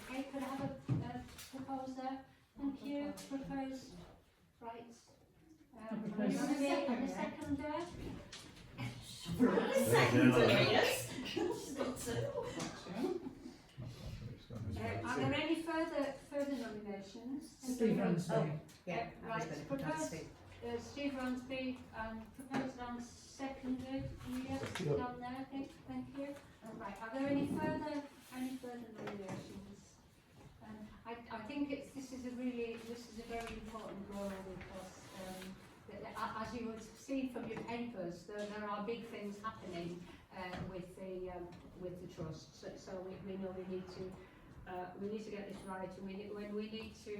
okay, could I have a proposer? Thank you, propose, right. And a seconder? Yes. Are there any further nominations? Steve Ransby. Yeah, I was Right, going to put that proposed, Steve. Steve Ransby, proposed and seconded, yes, down there, thank you. Right, are there any further nominations? I think this is a very important role because, as you would see from your papers, there are big things happening with the trust. So we know we need to get this right, and we need to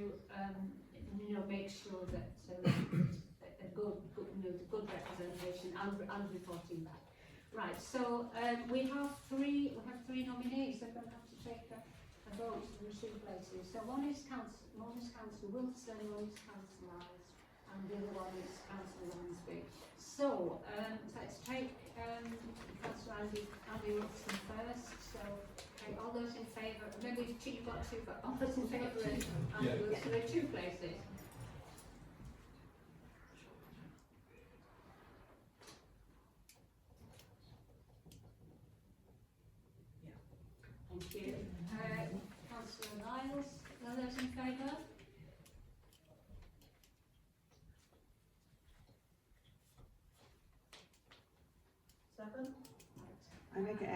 make sure that a good representation and reporting back. Right. So we have three nominees. They're going to have to take a vote in the two places. So one is Councillor Wilson, one is Councillor Miles, and the other one is Councillor Ransby. So let's take Councillor Andy Wilson first. So all those in favour, maybe you've got two, but all those in favour of Andy Wilson, there are two places. Thank you. Councillor Niles, are those in favour? Seven? I make it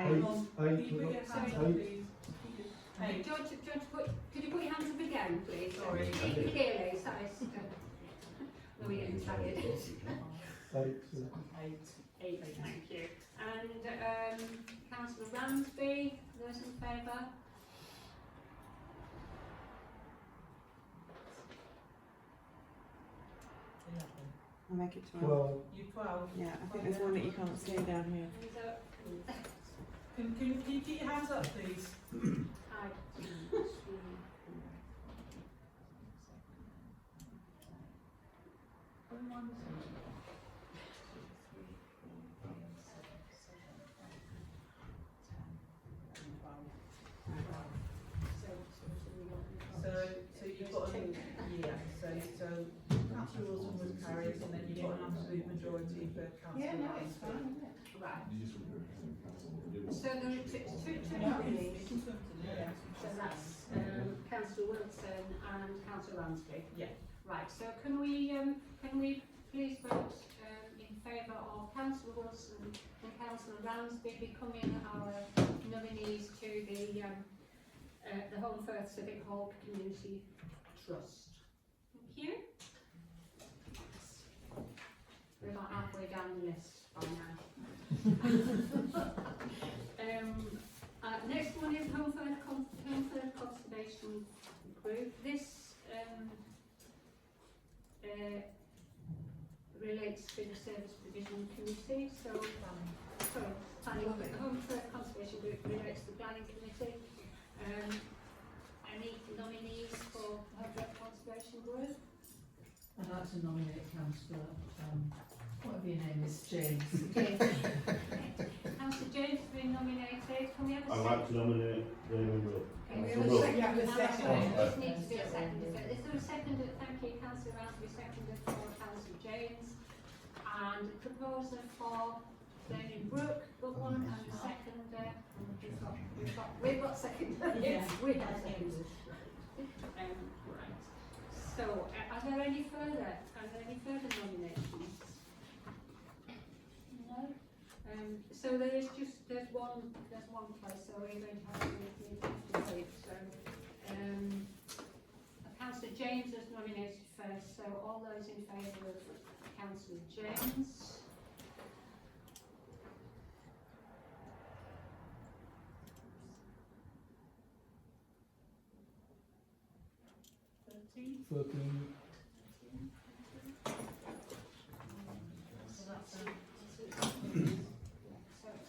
George, could you put your hands up again, please? Sorry. Clearly, sorry. No, we're getting tired. 8, thank you. And Councillor Ransby, those in favour? I make it 12. You 12? Yeah, I think there's one that you can't see down here. Can you keep your hands up, please? So you've got so Councillor Wilson was carried, and then you've got an absolute majority for Councillor Ransby. Right. You just wouldn't represent council, what we do. So there are two nominees. So that's Councillor Wilson and Councillor Ransby. Yeah. Right. So can we please vote in favour of Councillor Wilson and Councillor Ransby becoming our nominees to the Holme Civic Hall Community Trust. Thank you. We're about halfway down the list by now. Next one is Holmford Conservation Group. This relates to the Service Provision Committee. So, Holmford Conservation Group relates to the Planning Committee. Any nominees for Holmford Conservation Group? I'd like to nominate Councillor, whatever your name is, James. Councillor James has been nominated. Can we have a I'd second? like to nominate Raymond Rowe. Can we Councillor have a Rowe. second? Yeah, the second. This needs to be a second. Is there a second? Thank you, Councillor Ransby, seconded for Councillor James. And proposer for Fleming Brook, good one, and the second, we've got second. Yeah. We have second. Right. So, are there any further nominations? No. So there's one place, so we're going to have to wait. So, Councillor James was nominated first, so all those in favour of Councillor James?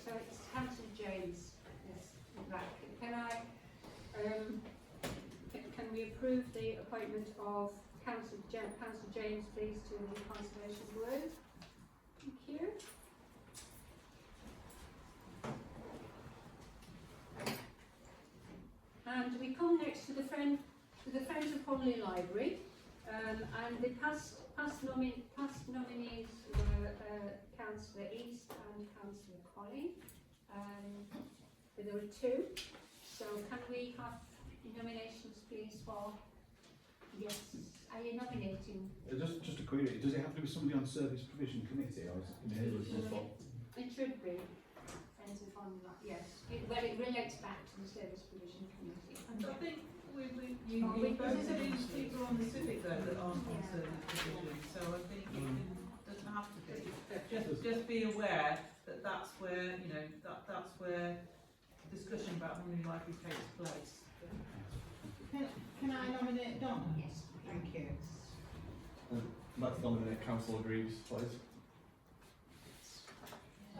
So it's Councillor James. Yes, right. Can we approve the appointment of Councillor James, please, to the Conservation Group? Thank you. And we come next to the Friends of Holme Library, and the past nominees were Councillor East and Councillor Colley. There were two. So can we have nominations, please, for? Yes. Are you nominating? Just a query, does it have to be somebody on Service Provision Committee, or is it It should be. Friends of Holme, yes. It relates back to the Service Provision Committee. And I think we both of these people on the civic though that aren't on service provision, so I think it doesn't have to be. Just be aware that that's where, you know, that's where discussion about Holme Library takes place. Can I nominate Donna? Yes. Thank you. I'd like to nominate Councillor Greaves, please.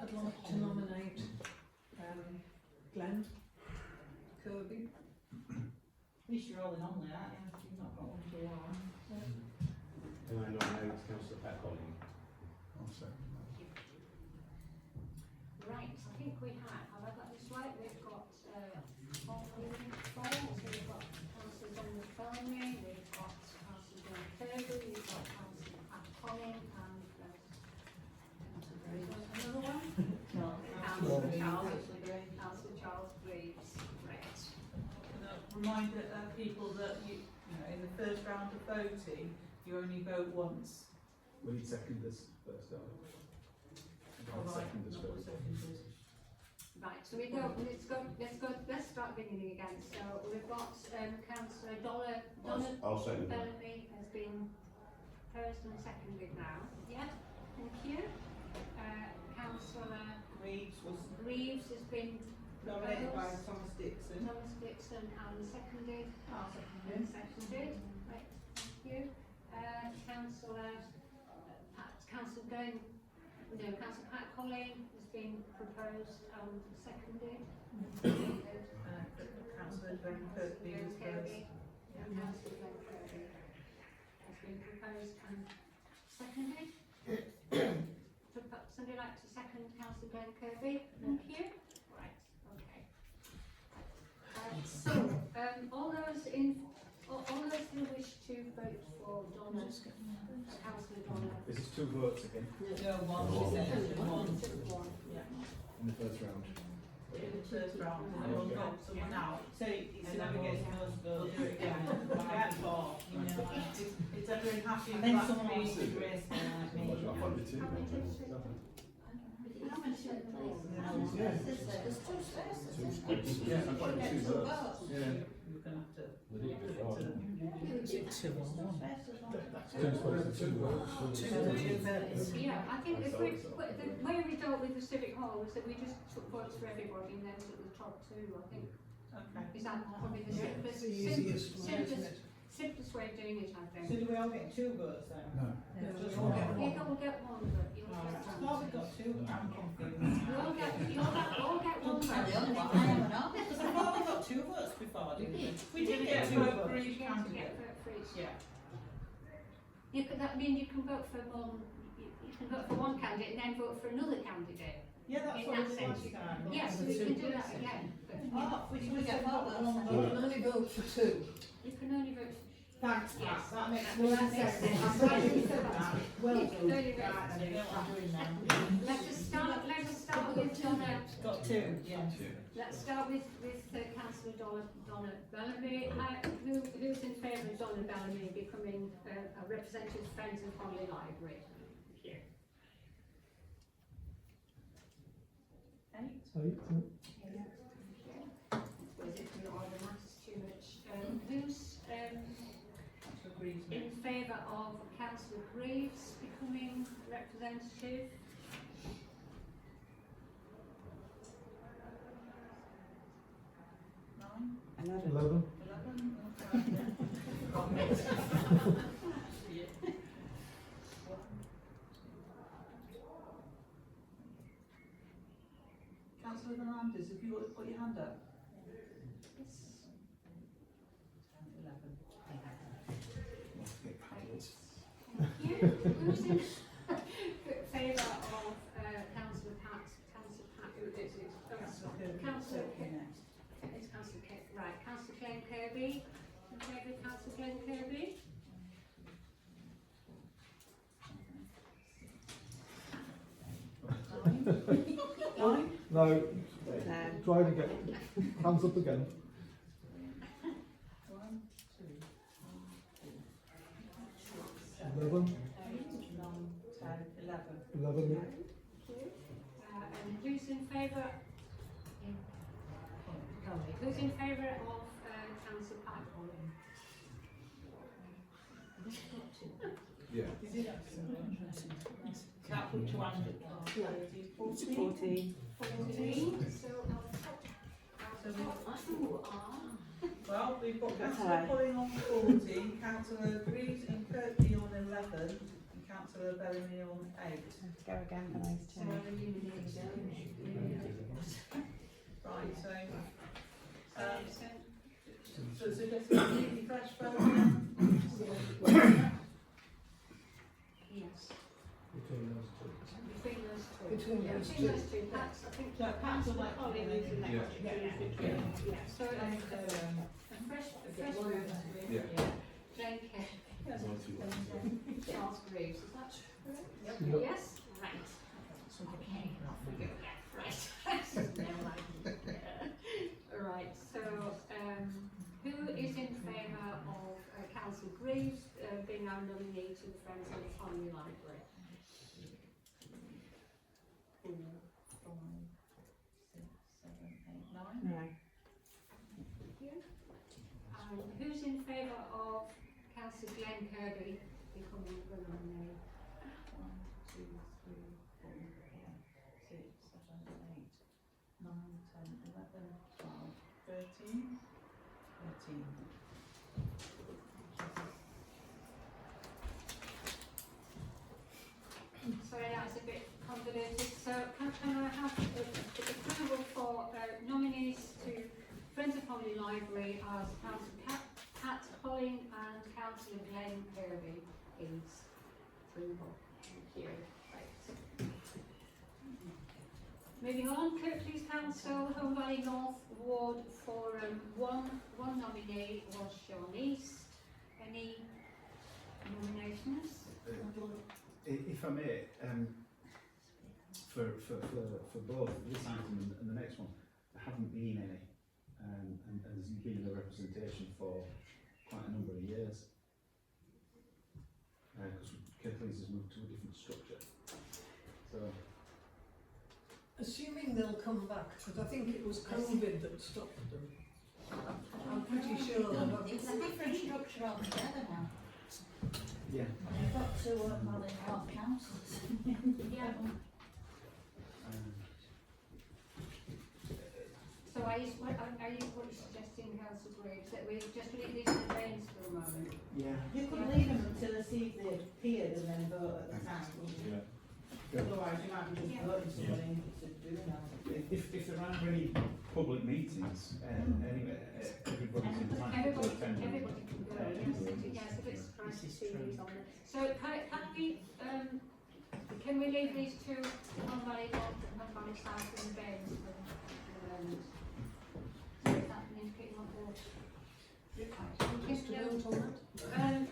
I'd like to nominate Glenn Kirby. At least you're all in on there, aren't you? You've not got one to your arm. And I nominate Councillor Pat Colley. Right, I think we have I got this right? We've got Holme, so we've got Councillor Donald Felmy, we've got Councillor John Kirby, we've got Councillor Pat Colley, and another one? Councillor Charles Greaves. Right. And I'll remind people that you know, in the first round of voting, you only vote once. We need seconders first, don't we? Alright, Seconders not first. seconded. Right, so let's start beginning again. So we've got Councillor I'll second that. Bellamy has been proposed and seconded now. Yeah, thank you. Councillor Reeves was Reeves has been nominated by proposed. Thomas Dixon. Thomas Dixon and seconded. I'll second it. Seconded. Right, thank you. Councillor Pat Colley has been proposed and seconded. Councillor Glenn Kirby was first. Councillor Glenn Kirby has been proposed and seconded. Somebody like to second Councillor Glenn Kirby? Thank you. Right, okay. So, all those who wish to vote for Donna, Councillor Donna. This is 2 votes again No, one, she said, one. One. Yeah. in the first round. In the first round, and then we'll drop someone out. So it's And then never we'll- gets most We'll votes. do it again. Yeah, four, you know, like, Is everyone happy and with then that? someone else is raised there like me. How many tips? How many tips? There's two spaces. Yeah, I've got Get 2 two votes. votes. Yeah. You're going to have to. Two on one. Yeah, I think if we, the way we dealt with the civic hall was that we just took votes for everybody and then took the top 2, I think. Okay. Is that probably the simplest, The easiest way, isn't it? simplest way of doing it, I So think. do we all get 2 votes then? No. Just all get one. You will get one, but you'll Alright, get I one. thought we got 2, I'm confused. You all get one Carry on, vote. what I am now. Because I thought we got 2 votes before, didn't we? We You're did gonna get 2 vote votes. for each You have to get candidate. vote for each. Yeah. You could, that means you can vote for more, you can vote for one candidate and then vote for another candidate. Yeah, that's In what that we did sense, last time. Yes, we can do that again. But Oh, we We should get have got votes one then. You vote. can only vote for 2. you can only vote. Thanks, Yes. that makes That more makes sense. sense. I'm glad you said that. Well You done. can only vote. Right, then I know what I'm doing now. Let us start with Donna. Got 2, yeah. Let's start with Councillor Donna Bellamy. Who's in favour of Donna Bellamy becoming a representative of Friends of Holme Library? Here. 8. Was it the order matters too much? Who's Agrees with in favour of Councillor Greaves becoming representative? Nine. 11. 11. Councillor Fernandez, have you put your hand up? Yes. 11. Thank you. Who's in favour of Councillor Pat? Councillor Pat, who is it? Councillor next. It's Councillor right, Councillor Glenn Kirby. In favour of Councillor Glenn Kirby? Nine. No. Try and get hands up again. 1, 2, 11. 8, 9, 10, 11. 11. And who's in favour? Who's in favour of Councillor Pat Holme? Yeah. That put 2 under. 14. 14. So our two are. Well, we've got Councillor Pulling on 14, Councillor Greaves and Kirkby on 11, and Councillor Bellamy on 8. Go again for those So two. Right, so so it's a completely fresh vote then? yes. Between those two. Between those two. Between Yeah, those between two. those two. That's, I think, So Councillor Councillor Holly is the next. Yeah. Yeah. So a fresh vote. Yeah. Glenn Charles Graves, is that correct? Yep. Yes? Right. Okay, off we go. Yeah, right. Right, so, who is in favour of Councillor Graves being our nominee to the Friends of the Holme Library? 4, 5, 6, 7, 8, 9. No. Thank you. And who's in favour of Councillor Glenn Kirby becoming the nominee? 1, 2, 3, 4, 5, 6, 7, 8, 9, 10, 11, 12, 13, 13. Sorry, that's a bit convoluted. So can I have approval for nominees to Friends of Holme Library as Councillor Pat Holling and Councillor Glenn Kirby, please? Approval. Thank you. Right. Moving on, Kirklees Council, Home Valley North Ward Forum. One nominee was Sean East. Any nominations? If I may, for both this item and the next one, there haven't been any, and there's been no representation for quite a number of years. Because Kirklees has moved to a different structure. So, Assuming they'll come back, because I think it was COVID that stopped them. I'm pretty sure they'll have. It's a different structure altogether now. yeah. You've got two Holme Health councils. Yeah. So what are you suggesting, Councillor Graves, that we just leave these in abeyance for a moment? Yeah. You could leave them until they see if they appeared and then vote at the time, wouldn't you? Otherwise you might be just voting someone in to do that. If there aren't any public meetings, anyway, everybody's entitled to attend. Everybody can go, yes, if it's nice to see these on there. So can we leave these two, Holme Valley North and Holme Valley South in abeyance for the moment? So is that an indicator on board? Just to vote on that?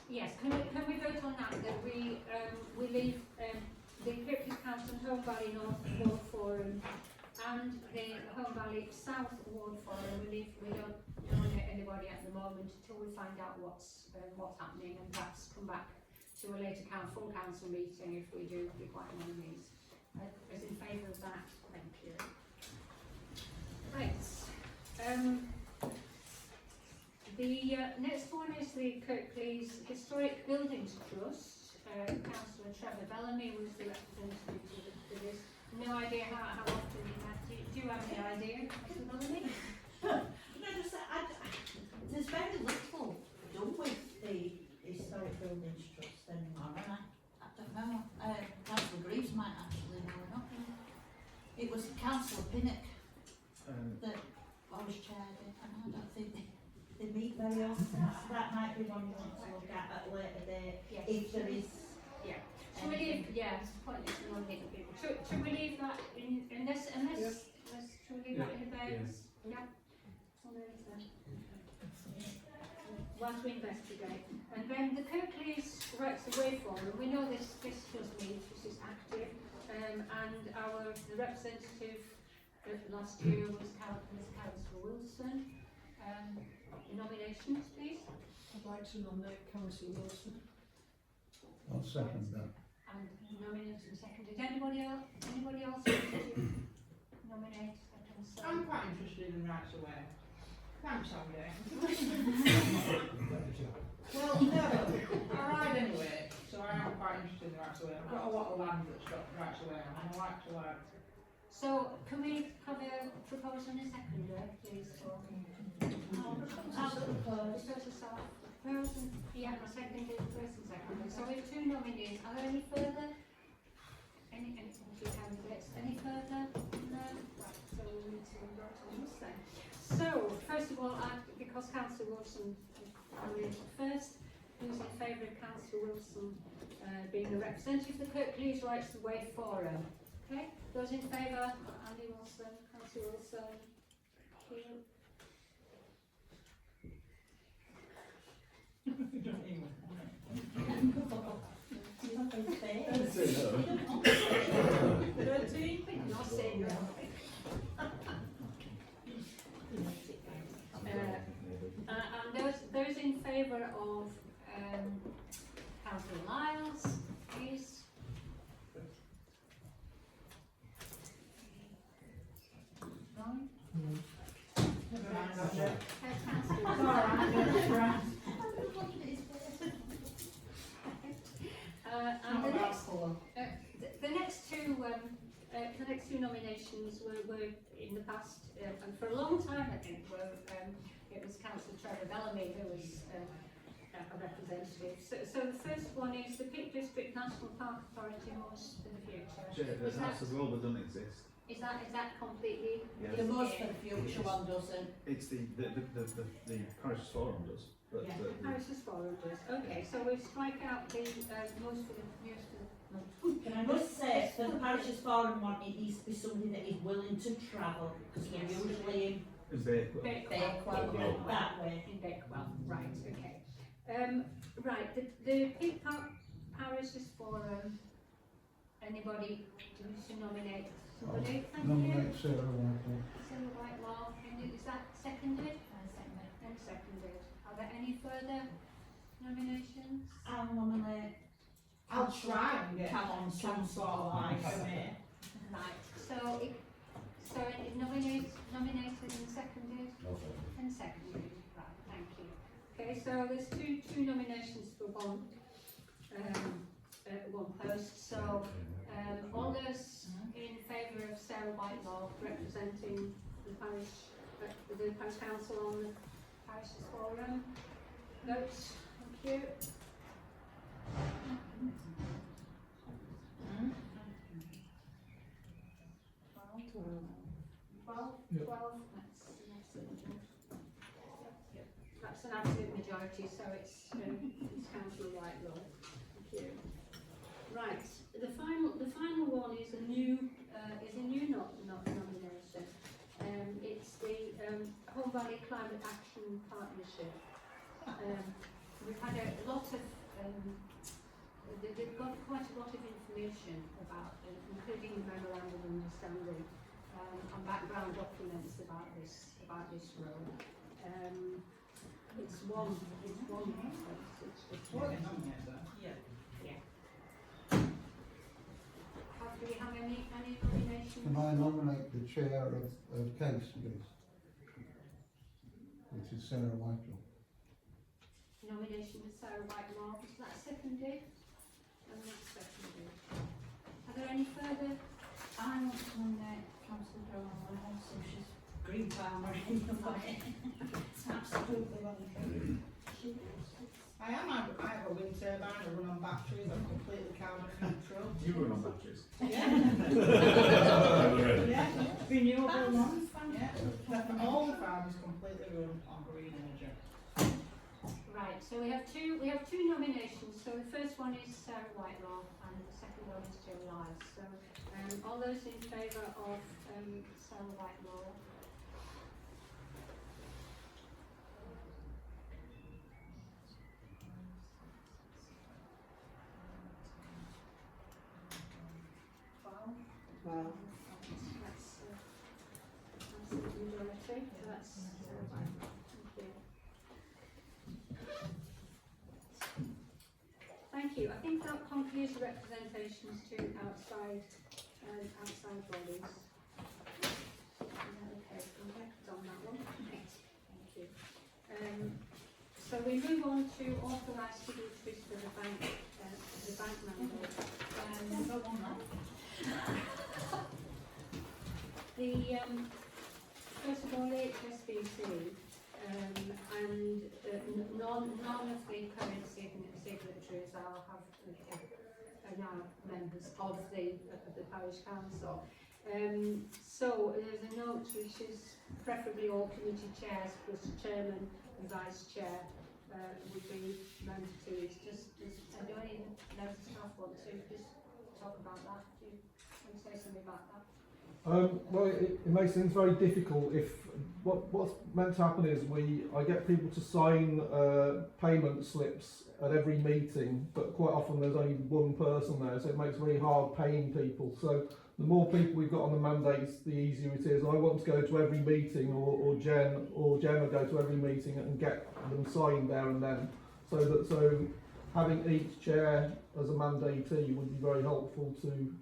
Yes, can we vote on that, that we leave the Kirklees Council and Holme Valley North Ward Forum and the Holme Valley South Ward Forum, we don't nominate anybody at the moment until we find out what's happening, and perhaps come back to a later full council meeting if we do require nominees. Is in favour of that? Thank you. Right. The next one is the Kirklees Historic Buildings Trust. Councillor Trevor Bellamy was the representative to this. No idea how often he met. Do you have any idea, Councillor Bellamy? There's very little done with the Historic Buildings Trust anymore, and I don't know. Councillor Greaves might actually know enough. It was Councillor Pinnock that always chaired it, and I don't think they meet very often. So that might be one you want to look at a later date, Yes. if there is. Yeah. Should we leave? Yeah, it's pointless to nominate people. Should we leave that unless should we leave that in abeyance? Yeah. So there is that. Whilst we investigate. And then the Kirklees Rights Away Forum, we know this does meet, this is active, and the representative last year was Councillor Wilson. Nominations, please. I'd like to nominate Councillor Wilson. I'll second that. And nominated and seconded. Anybody else want to nominate a councillor? I'm quite interested in rights away. Thanks, Andy. Well, no, I ride anyway, so I am quite interested in rights away. I've got a lot of land that's got rights away on, and I like to work. So, can we have a proposal and a seconder, please? I'll propose. Yeah, I seconded first and second. So we have two nominees. Are there any further? Any two candidates? Any further? No? Right, so we need to vote on this then. So, first of all, because Councillor Wilson nominated first, who's in favour of Councillor Wilson being the representative of the Kirklees Rights Away Forum? Okay, those in favour? Andy Wilson, Councillor Wilson. Thank you. And those in favour of Councillor Lyles, please. Ron? The next two nominations were in the past, and for a long time I think, it was Councillor Trevor Bellamy who was a representative. So the first one is the Peak District National Park Authority most for the future. That's a role that doesn't exist. Is that completely? Yeah. The most for the future one doesn't. It's the Parish Forum does. But Yeah, the Parish Forum does. Okay, so we strike out the most for the newest. Can I just say, for the Parish's Forum one, it needs to be somebody that is willing to travel, because we're usually in Bakewell. Bakewell, that way. In Bakewell, right, okay. Right, the Parish Forum, anybody wants to nominate somebody? Thank you. Nominate Sarah Whitelaw. Sarah Whitelaw, is that seconded? And seconded. Are there any further nominations? I'll nominate. I'll try and get on some sort of like committee. Right, so nominated and seconded? And seconded, right, thank you. Okay, so there's two nominations for one post, so all those in favour of Sarah Whitelaw representing the parish council on the Parish Forum, vote, thank you. Yeah. 12, that's an absolute majority, so it's Councillor Whitelaw. Thank you. Right, the final one is a new nomination. It's the Holme Valley Climate Action Partnership. We've had a lot of they've got quite a lot of information about, including the memorandum of understanding and background documents about this role. It's one post. It's just one. Yeah. Do we have any nominations? Can I nominate the chair of case, please? Which is Sarah Whitelaw. Nomination for Sarah Whitelaw. Is that seconded? And that's seconded. Are there any further? I want to nominate Councillor Joanne also, she's green farmer anyway. It's absolutely wonderful. I have a wind turbine, I run on batteries, I'm completely carbon neutral. You run on batteries. Yeah. Yeah, Renewable ones, yeah. All the farm is completely run on green energy. Right, so we have two nominations. So the first one is Sarah Whitelaw and the second one is Joe Lyles. So all those in favour of Sarah Whitelaw? Well, That's the majority. That's Sarah Whitelaw. Thank you. I think that concludes the representations to outside bodies. Okay, on that one. Thank you. So we move on to authorised signatories for the bank mandate. First of all, the HSBC. And none of the current signatories are now members of the parish council. So there's a note which is preferably all committee chairs plus chairman and vice chair would be mandatory. Does any members of staff want to just talk about that? Do you want to say something about that? Well, it makes things very difficult if what's meant to happen is I get people to sign payment slips at every meeting, but quite often there's only one person there, so it makes it very hard paying people. So the more people we've got on the mandates, the easier it is. I want to go to every meeting, or Jen will go to every meeting and get them signed there and then. So having each chair as a mandatee would be very helpful to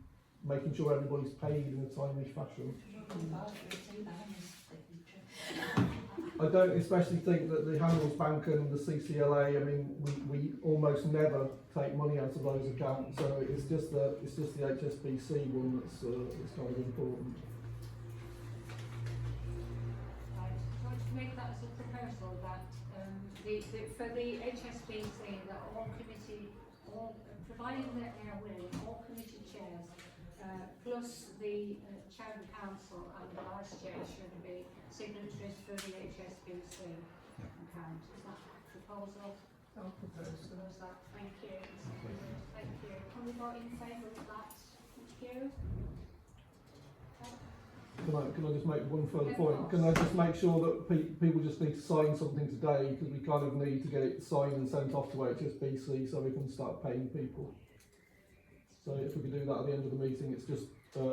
making sure everybody's paid in a timely fashion. I don't especially think that the Handelsbank and the CCLA, I mean, we almost never take money out of those accounts, so it's just the HSBC one that's kind of important. Right. So to make that as a proposal that for the HSBC that providing that they are willing, all committee chairs plus the chair of the council and the vice chair should be signatories for the HSBC account. Is that a proposal? I'll propose that. Thank you. Thank you. Can we vote in favour of that? Thank you. Okay. Can I just make one further Of point? course. Can I just make sure that people just need to sign something today, because we kind of need to get it signed and sent off to HSBC so we can start paying people. So if we could do that at the end of the meeting, it's just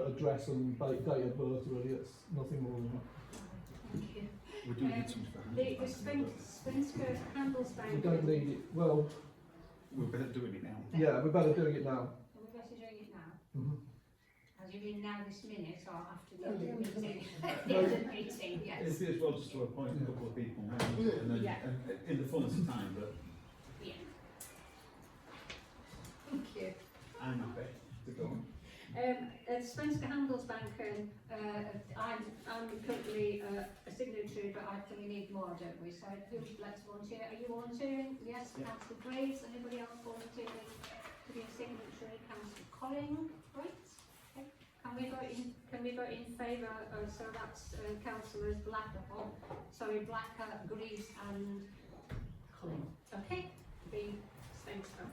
address and date of birth really, it's nothing more than that. Thank you. We do need some for The Svenska Handelsbanken. We don't need it, well, We're better doing it now. yeah, we're better doing it now. Are we better doing it now? Mhm. As you mean now this minute or after the At end the of end the of the meeting? meeting. At the end of the meeting, yes. It'd be as well just to appoint a couple of people now, and then Yeah. in the fullness of time, but Yeah. Thank you. I'm happy to go on. At Svenska Handelsbanken, I'm currently a signatory, but I think we need more, don't we? So who would like to volunteer? Are you volunteering? Yes, Yeah. Councillor Graves. Anybody else volunteering to be a signatory? Councillor Colling, great. Okay. Can we vote in favour? So that's Councillors Blacker, Greaves and Colling. Okay, be Svenska.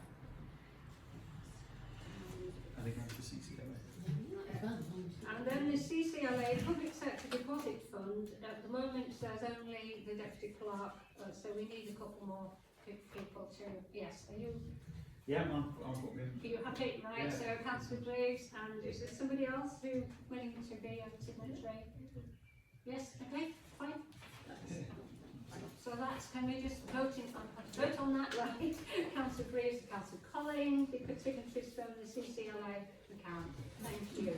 And again for CCLA. And then the CCLA, Public Sector Deposit Fund, at the moment there's only the Deputy Clerk, so we need a couple more people to, yes, are you I'll put me in. are you happy? Right, Yeah. so Councillor Graves, and is there somebody else who willing to be a signatory? Yes, okay, fine. So that's, can we just vote on that, right? Councillor Graves, Councillor Colling, the signatories from the CCLA account. Thank you.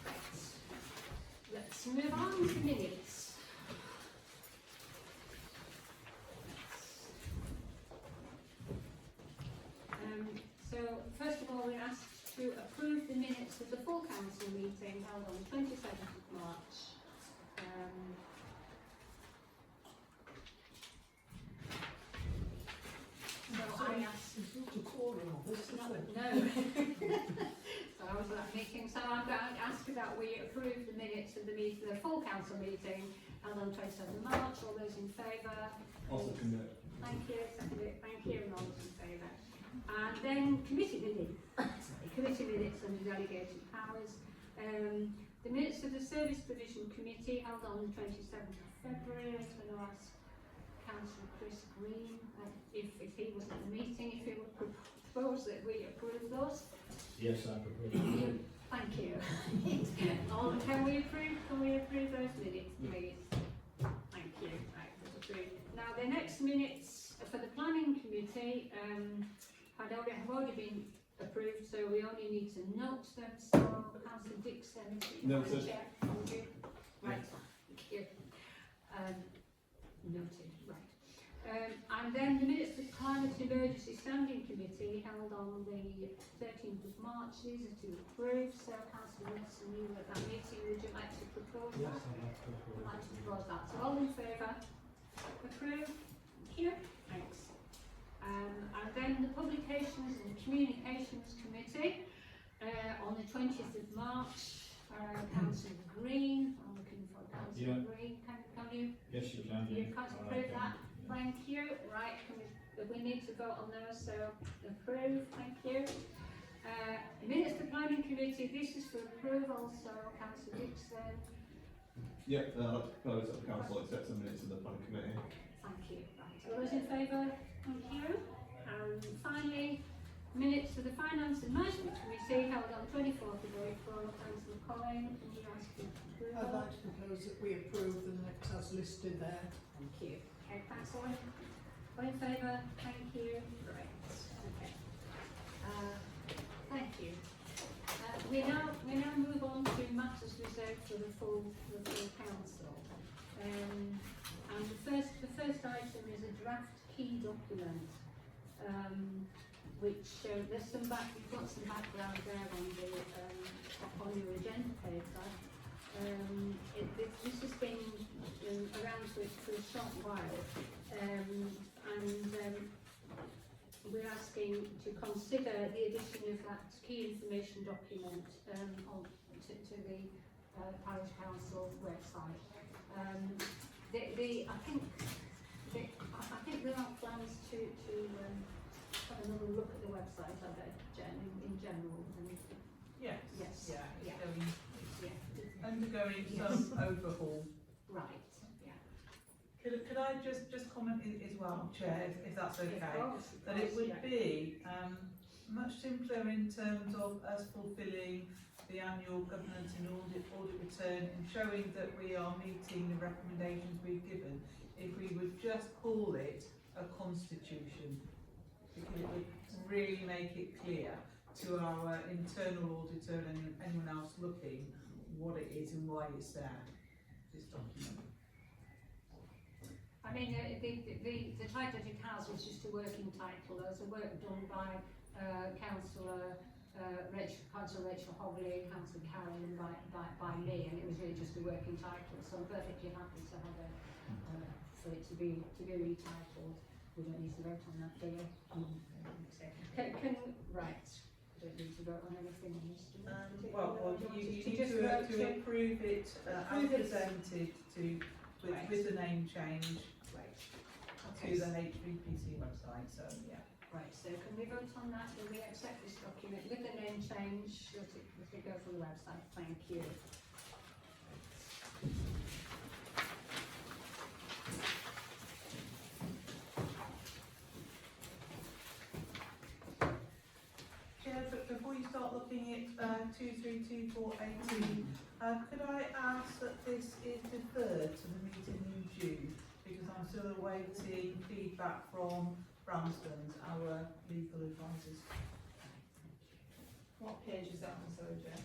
Right. Let's move on to minutes. So first of all, we're asked to approve the minutes of the full council meeting held on the 27th of March. So I asked. It's not a quorum of this, is No. it? So I was at that meeting, so I'm going to ask that we approve the minutes of the full council meeting held on 27th of March. All those in favour? Also commit. Thank you, second it, thank you, and all those in favour. And then committee minutes, committee minutes under delegated powers. The minutes of the Service Provision Committee held on the 27th of February. I'm going to ask Councillor Chris Green if he was at the meeting, if he would propose that we approve those. Yes, I propose. Thank you. Can we approve those minutes, please? Thank you. Right, that's approved. Now the next minutes for the Planning Committee have already been approved, so we only need to note them. So Councillor Dixon, Noted. Chair, thank you. Right, thank you. Noted. Right. And then the minutes of the Climate Emergency Standing Committee held on the 13th of March. These are to approve. So Councillor Wilson, you were at that meeting. Would you like to propose Yes, that? I I'd like to propose that. So all in favour? Approve? Thank you. Thanks. And then the Publications and Communications Committee on the 20th of March. Councillor Green, I'm looking for Councillor Green. Can you? Yes, you can. You can't approve that. Thank you. Right, we need to vote on those, so approve, thank you. Minutes to Planning Committee, this is for approval, so Councillor Dixon. Yep, I'd propose that the council accepts the minutes of the planning committee. Thank you. Right, all those in favour? Thank you. And finally, minutes for the Finance and Management Committee held on 24th of April. Councillor Colling, can you ask for approval? I'd like to propose that we approve the minutes as listed there. Thank you. Okay, thanks all. All in favour? Thank you. Great. Okay. Thank you. We now move on to matters reserved for the full council. And the first item is a draft key document, which there's some you've got some background there on your agenda paper. This has been around for a short while, and we're asking to consider the addition of that key information document to the Parish Council website. I think there are plans to have another look at the website, in general. Yes. Yes. Yeah. Yeah. Yeah. undergoing some overhaul. Right, yeah. Could I just comment as well, Chair, if that's okay? Of course, That it would yeah. be much simpler in terms of us fulfilling the annual governance and audit return and showing that we are meeting the recommendations we've given if we would just call it a constitution, because it would really make it clear to our internal auditor and anyone else looking what it is and why it's there, this document. I mean, the title of it has was just a working title. There was a work done by Councillor Rachel Hogley, Councillor Carroll, and by me, and it was really just a working title. So I'm perfectly happy to have for it to be retitled. We don't need to vote on that, do we? Right. We don't need to vote on anything on this. Well, you need to approve it as presented with the name change to the HVPC website. So yeah. Right, so can we vote on that? Will we accept this document with the name change? Let it go from the website. Thank you. Chair, but before you start looking at 232418, could I ask that this is deferred to the meeting in June, because I'm still awaiting feedback from Branston's, our legal advisors. What page is that on, sorry, Chair?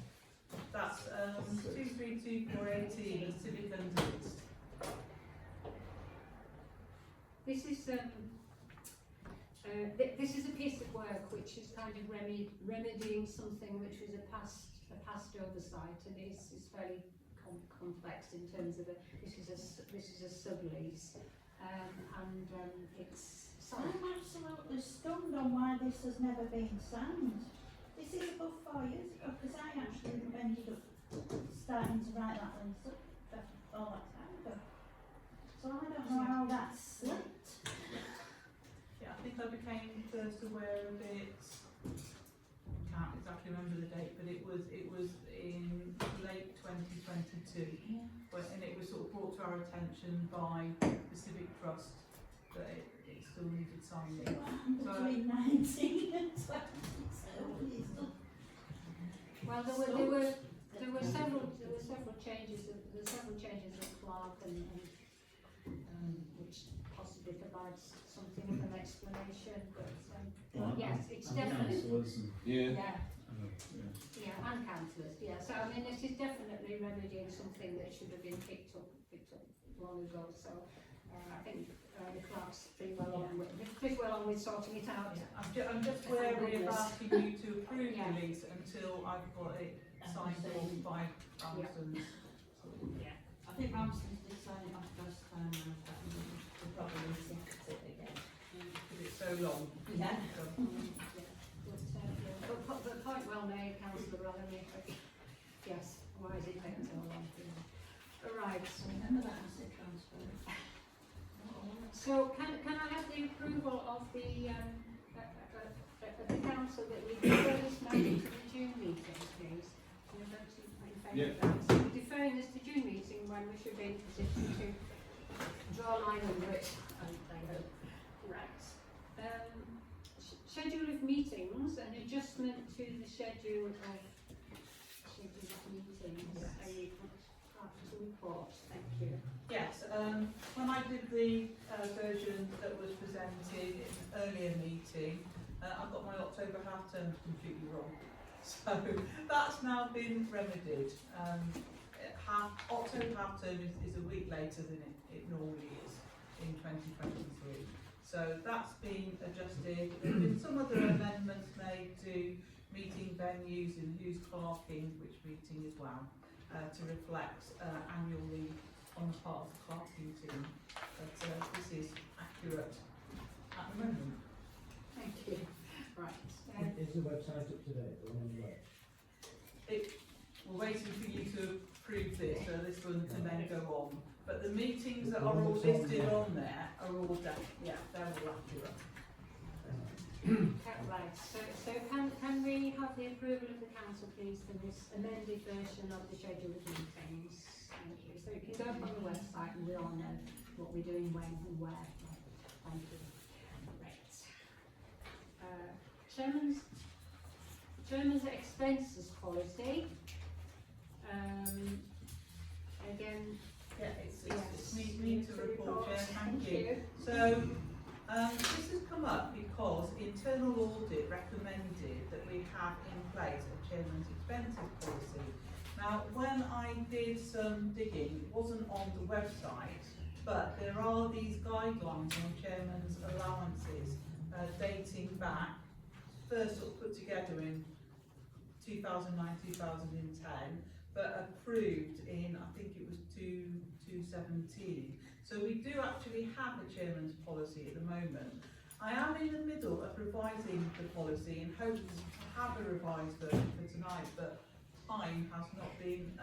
That's 232418, the civic underlist. This is a piece of work which is kind of remedying something which was a past oversight, and it's fairly complex in terms of this is a sublease, and it's. Sorry. I'm absolutely stunned on why this has never been signed. This is above 4 years ago, because I actually ended up starting to write that lease up all that time ago. So I don't know how that slipped. Yeah, I think I became first aware of it. Can't exactly remember the date, but it was in late 2022, Yeah. and it was sort of brought to our attention by the Civic Trust that it still needed signing. What happened between 19 and 22? Well, there were several changes. There were several changes of clerk and which possibly provides something of an explanation. But yes, it's definitely yeah, and councillors. Yeah, so I mean, this is definitely remedying something that should have been picked up long ago. So I think the clerk's pretty well on with sorting it out. Yeah, I'm just wary of asking you to approve the lease until I've got it signed off by Branston's. Yeah. I think Ramsden's did sign it off first time, and we'll probably look at it again. Because it's so long. Yeah. But point well made, Councillor Raleigh. Yes, why is it taking so long? Right. Remember that asset transfer. So can I have the approval of the council that we defer this matter to the June meeting, please? Yeah. So we're deferring this to June meeting when we should be in a position to draw a line under it. Right. Schedule of meetings, an adjustment to the schedule of meetings. Yes. After report, thank you. Yes, when I did the version that was presented in an earlier meeting, I got my October half term completely wrong. So that's now been remedied. October half term is a week later than it normally is in 2023. So that's been adjusted. There have been some other amendments made to meeting venues and who's clerking which meeting as well, to reflect annual leave on the part of the clerking team. But this is accurate at the moment. Thank you. Right. Is the website up to date? The one on the web? We're waiting for you to approve this, so this one can then go on. But the meetings that are all listed on there are all they're all accurate. Right, so can we have the approval of the council please for this amended version of the schedule of meetings? Thank you. So it can go up on the website and we all know what we're doing, when and where. Thank you. Right. Chairman's expenses policy. Again, Yeah, it's yes, me to report, Chair, thank you. So, this has come up because internal audit recommended that we have in place a chairman's expenses policy. Now, when I did some digging, it wasn't on the website, but there are these guidelines on chairman's allowances dating back, first sort of put together in 2009-2010, but approved in, I think it was 2017. So we do actually have a chairman's policy at the moment. I am in the middle of revising the policy and hope to have a revised version for tonight, but time has not been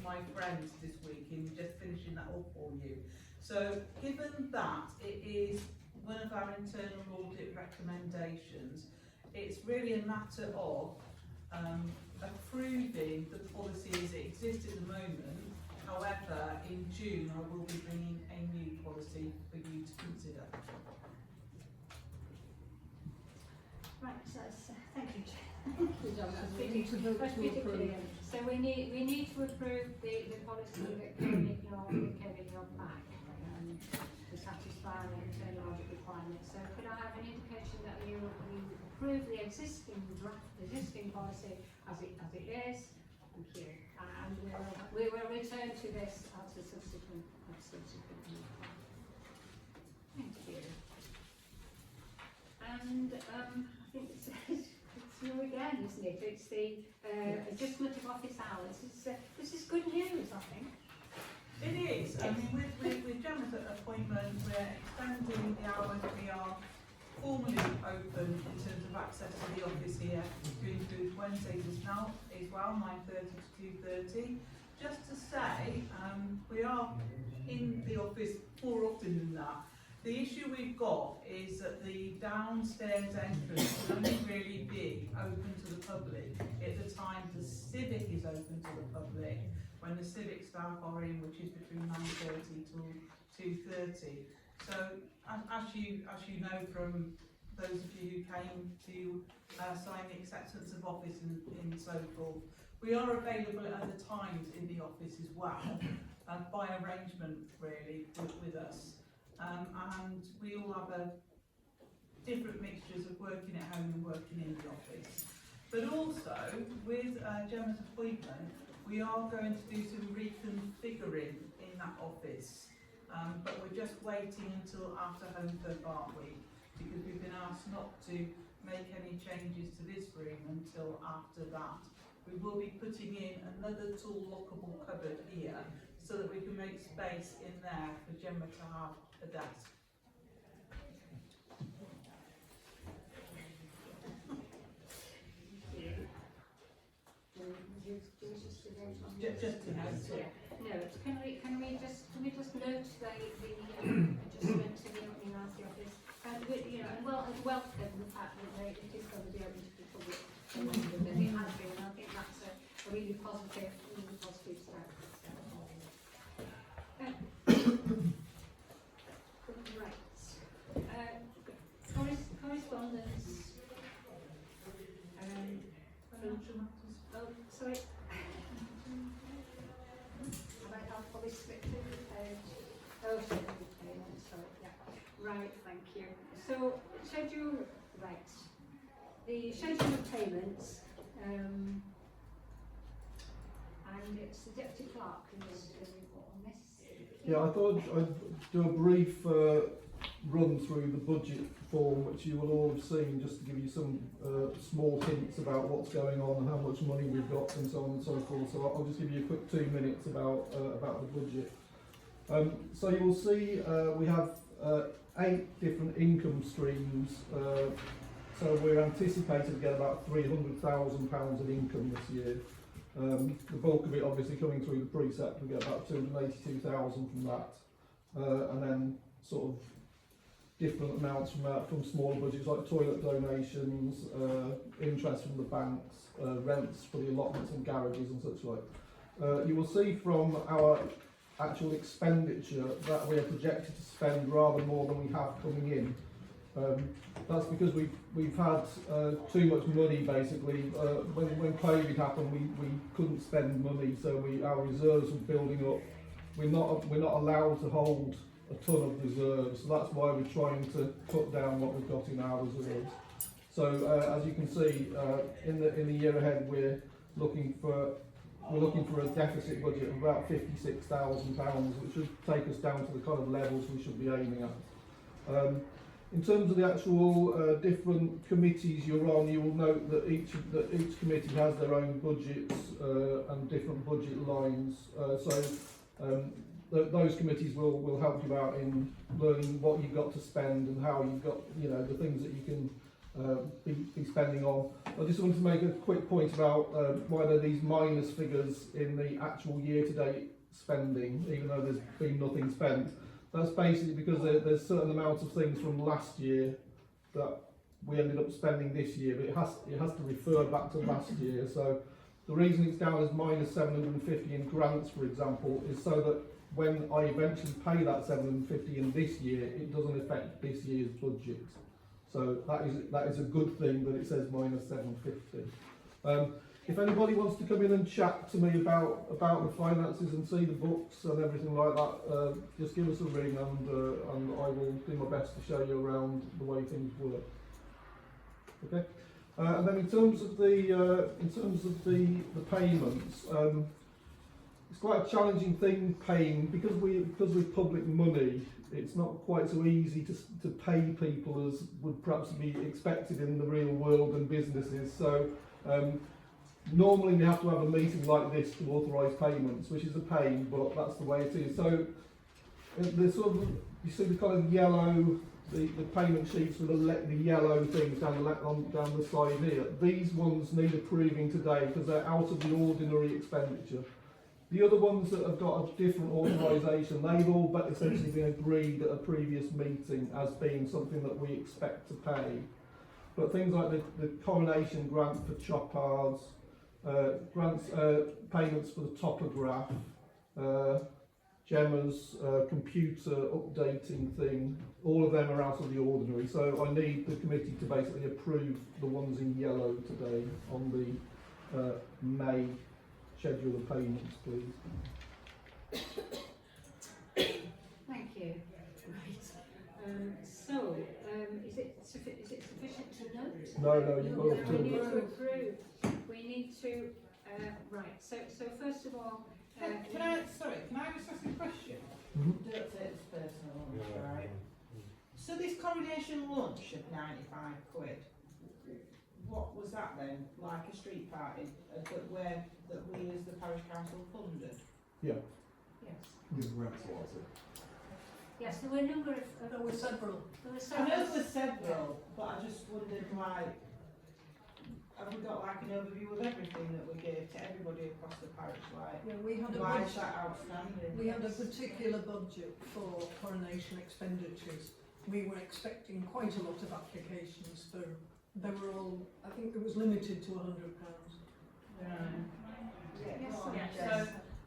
my friend this week in just finishing that up for you. So given that it is one of our internal audit recommendations, it's really a matter of approving the policy as it exists at the moment. However, in June I will be bringing a new policy for you to consider. right, so thank you, Thank you, John. That's We need to vote that's to pretty approve. clear. So we need to approve the policy that came in your pack to satisfy the internal audit requirements. So could I have an indication that you approve the existing policy as it is? Thank you. And we will return to this at a subsequent meeting. Thank you. And I think it's you again, isn't it? It's the adjustment of office hours. This is good news, I think. It is. I mean, with Gemma's appointment, we're expanding the hours. We are formally open in terms of access to the office here to include Wednesdays as well, 9:30 to 2:30. Just to say, we are in the office more often than that. The issue we've got is that the downstairs entrance will only really be open to the public at the time the civic is open to the public, when the civic staff are in, which is between 9:30 till 2:30. So, as you know from those of you who came to sign the acceptance of office and so forth, we are available at other times in the office as well, by arrangement really with us. And we all have a different mixtures of working at home and working in the office. But also, with Gemma's appointment, we are going to do some reconfiguring in that office. But we're just waiting until after Home Third Art Week, because we've been asked not to make any changes to this room until after that. We will be putting in another tool lockable cupboard here, so that we can make space in there for Gemma to have a desk. Just to note it. No, can we just note the adjustment to the opening hours of the office, and welcome the fact that it is going to be open to the public longer than it has been. And I think that's a really positive step. Right. Correspondence. Oh, sorry. I'll probably split through the page. Oh, sorry, yeah. Right, thank you. So, schedule, right. The schedule of payments, and it's the deputy clerk who's doing the report on this. Yeah, I thought I'd do a brief run through the budget form, which you will all have seen, just to give you some small hints about what's going on and how much money we've got and so on and so forth. So I'll just give you a quick 2 minutes about the budget. So you will see we have 8 different income streams. So we're anticipating to get about £300,000 of income this year. The bulk of it obviously coming through the precept. We get about 282,000 from that, and then sort of different amounts from smaller budgets like toilet donations, interest from the banks, rents for the allotments and garages and such like. You will see from our actual expenditure that we are projected to spend rather more than we have coming in. That's because we've had too much money basically. When COVID happened, we couldn't spend money, so our reserves were building up. We're not allowed to hold a ton of reserves, so that's why we're trying to cut down what we've got in our reserves. So as you can see, in the year ahead, we're looking for a deficit budget of about £56,000, which should take us down to the kind of levels we should be aiming at. In terms of the actual different committees you're on, you will note that each committee has their own budgets and different budget lines. Those committees will help you out in learning what you've got to spend and how you've got, the things that you can be spending on. I just wanted to make a quick point about why there are these minus figures in the actual year-to-date spending, even though there's been nothing spent. That's basically because there's certain amounts of things from last year that we ended up spending this year, but it has to refer back to last year. So the reason it's down as minus 750 in grants, for example, is so that when I eventually pay that 750 in this year, it doesn't affect this year's budget. So that is a good thing that it says minus 750. If anybody wants to come in and chat to me about the finances and see the books and everything like that, just give us a ring and I will do my best to show you around the way things work. Okay. And then in terms of the payments, it's quite a challenging thing paying because with public money. It's not quite so easy to pay people as would perhaps be expected in the real world and businesses. So normally we have to have a meeting like this to authorise payments, which is a pain, but that's the way it is. So you see the kind of yellow, the payment sheets with the yellow things down the side here. These ones need approving today because they're out of the ordinary expenditure. The other ones that have got a different authorisation, they've all essentially been agreed at a previous meeting as being something that we expect to pay. But things like the coronation grant for choppards, payments for the topograph, Gemma's computer updating thing, all of them are out of the ordinary. So I need the committee to basically approve the ones in yellow today on the May schedule of payments, please. Thank you. Right. Is it sufficient to note? No, you've got to we need to approve. We need to. Right. So first of all, can I just ask a question? Mm-hmm. Don't say it's personal, right? So this coronation lunch of £95. What was that then? Like a street party that we as the parish council funded? Yeah. Yes. Yes, there were a number of. There were several. I know there were several, but I just wondered why. Have we got like an overview of everything that we gave to everybody across the parish? Like, Yeah, we had a why is budget. that outstanding? We had a particular budget for coronation expenditures. We were expecting quite a lot of applications for. They were all. I think it was limited to £100.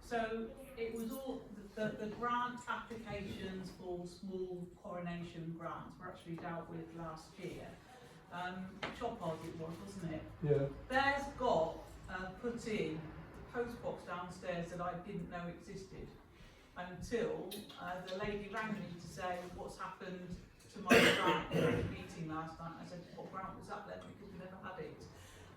So it was all the grant applications for small coronation grants were actually dealt with last year. Chopard it was, wasn't it? Yeah. Bear's got put in the post box downstairs that I didn't know existed until the lady rang me to say what's happened to my grant at the meeting last night. I said, what grant was that then? Because we never had it.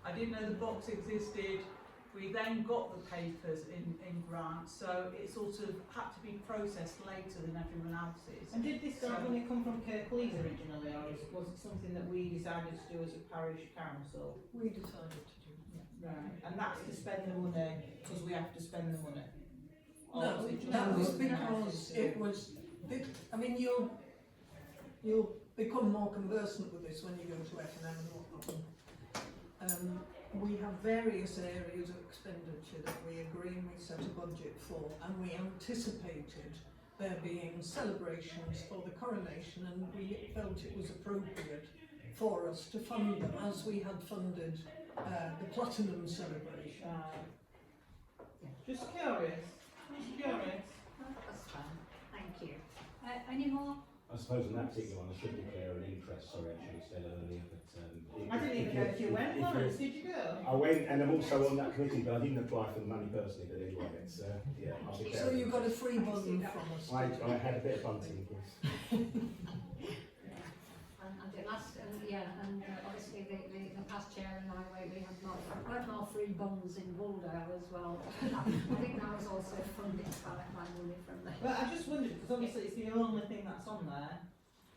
I didn't know the box existed. We then got the papers in grants, so it sort of had to be processed later than everyone else's. And did this only come from Kirklees originally, or was it something that we decided to do as a parish council? We decided to do that. Right. And that's to spend the money because we have to spend the money. Or No, was it just that was something because else? it was. I mean, you'll become more conversant with this when you go to F&M and whatnot. We have various areas of expenditure that we agree and we set a budget for, and we anticipated there being celebrations for the coronation, and we felt it was appropriate for us to fund them as we had funded the platinum celebration. Just curious. That's fine, thank you. Any more? I suppose on that particular one, I should declare an interest, sorry, I should have said earlier, but... I didn't even know if you went, Lawrence, did you go? I went, and I'm also on that committee, but I didn't apply for the money personally, but anyway, it's, yeah, I'll be So you got a free bun from us. I had a bit of bunting, yes. And the last, obviously the past chair and we had more free buns in Waldale as well. I think that was also funded by money from the... But I just wondered, because obviously it's the only thing that's on there,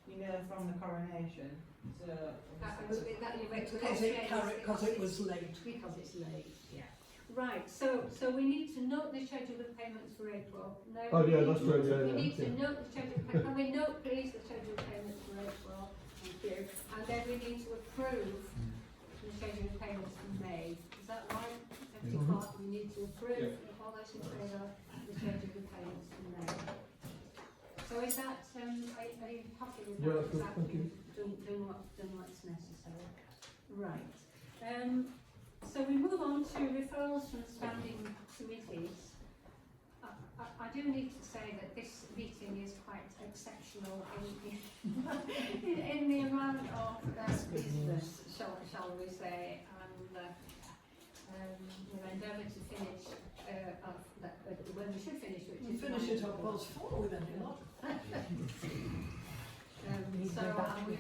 you know, from the coronation. So Because it was late. Because it's late, yeah. Right, so we need to note the schedule of payments for April. No, Oh yeah, that's true. we need to note the schedule of payments. Can we note please the schedule of payments for April? Thank you. And then we need to approve the schedule of payments for May. Is that right? We need to approve all those in favour the schedule of payments for May. So is that, are you happy with that? Yeah, that's good, thank you. Done what's necessary. Right. So we move on to referrals from standing committees. I do need to say that this meeting is quite exceptional in the amount of business, shall we say, and we'll endeavour to finish when we should finish, which is Finish it up past 4 with any luck. We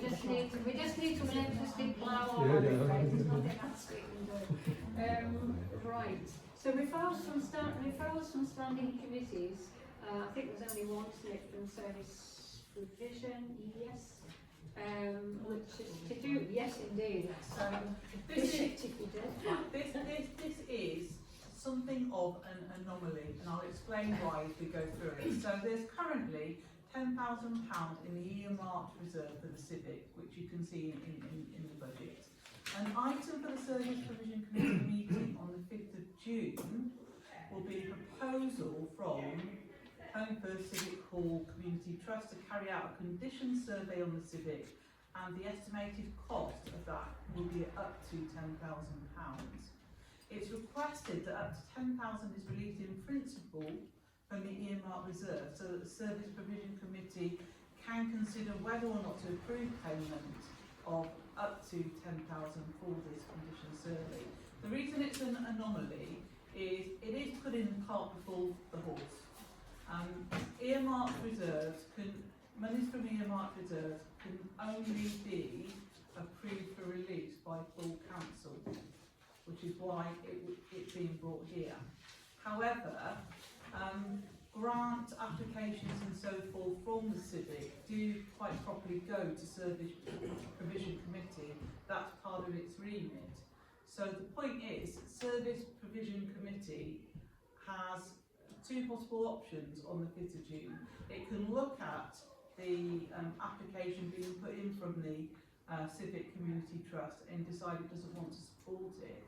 just need to relentlessly plough on. There's nothing else we can do. Right. So referrals from standing committees. I think there's only one slip from service provision. Yes. Which is to do. Yes, indeed. This is something of an anomaly, and I'll explain why as we go through it. So there's currently £10,000 in the earmarked reserve for the civic, which you can see in the budget. An item for the Service Provision Committee meeting on the 5th of June will be a proposal from Home First Civic Hall Community Trust to carry out a condition survey on the civic, and the estimated cost of that will be up to £10,000. It's requested that up to £10,000 is released in principle from the earmarked reserve, so that the Service Provision Committee can consider whether or not to approve payment of up to £10,000 for this condition survey. The reason it's an anomaly is it is putting the cart before the horse. Earmarked reserves monies from earmarked reserves can only be approved for release by full council, which is why it's being brought here. However, grant applications and so forth from the civic do quite properly go to Service Provision Committee. That's part of its remit. So the point is, Service Provision Committee has two possible options on the 5th of June. It can look at the application being put in from the Civic Community Trust and decide it doesn't want to support it.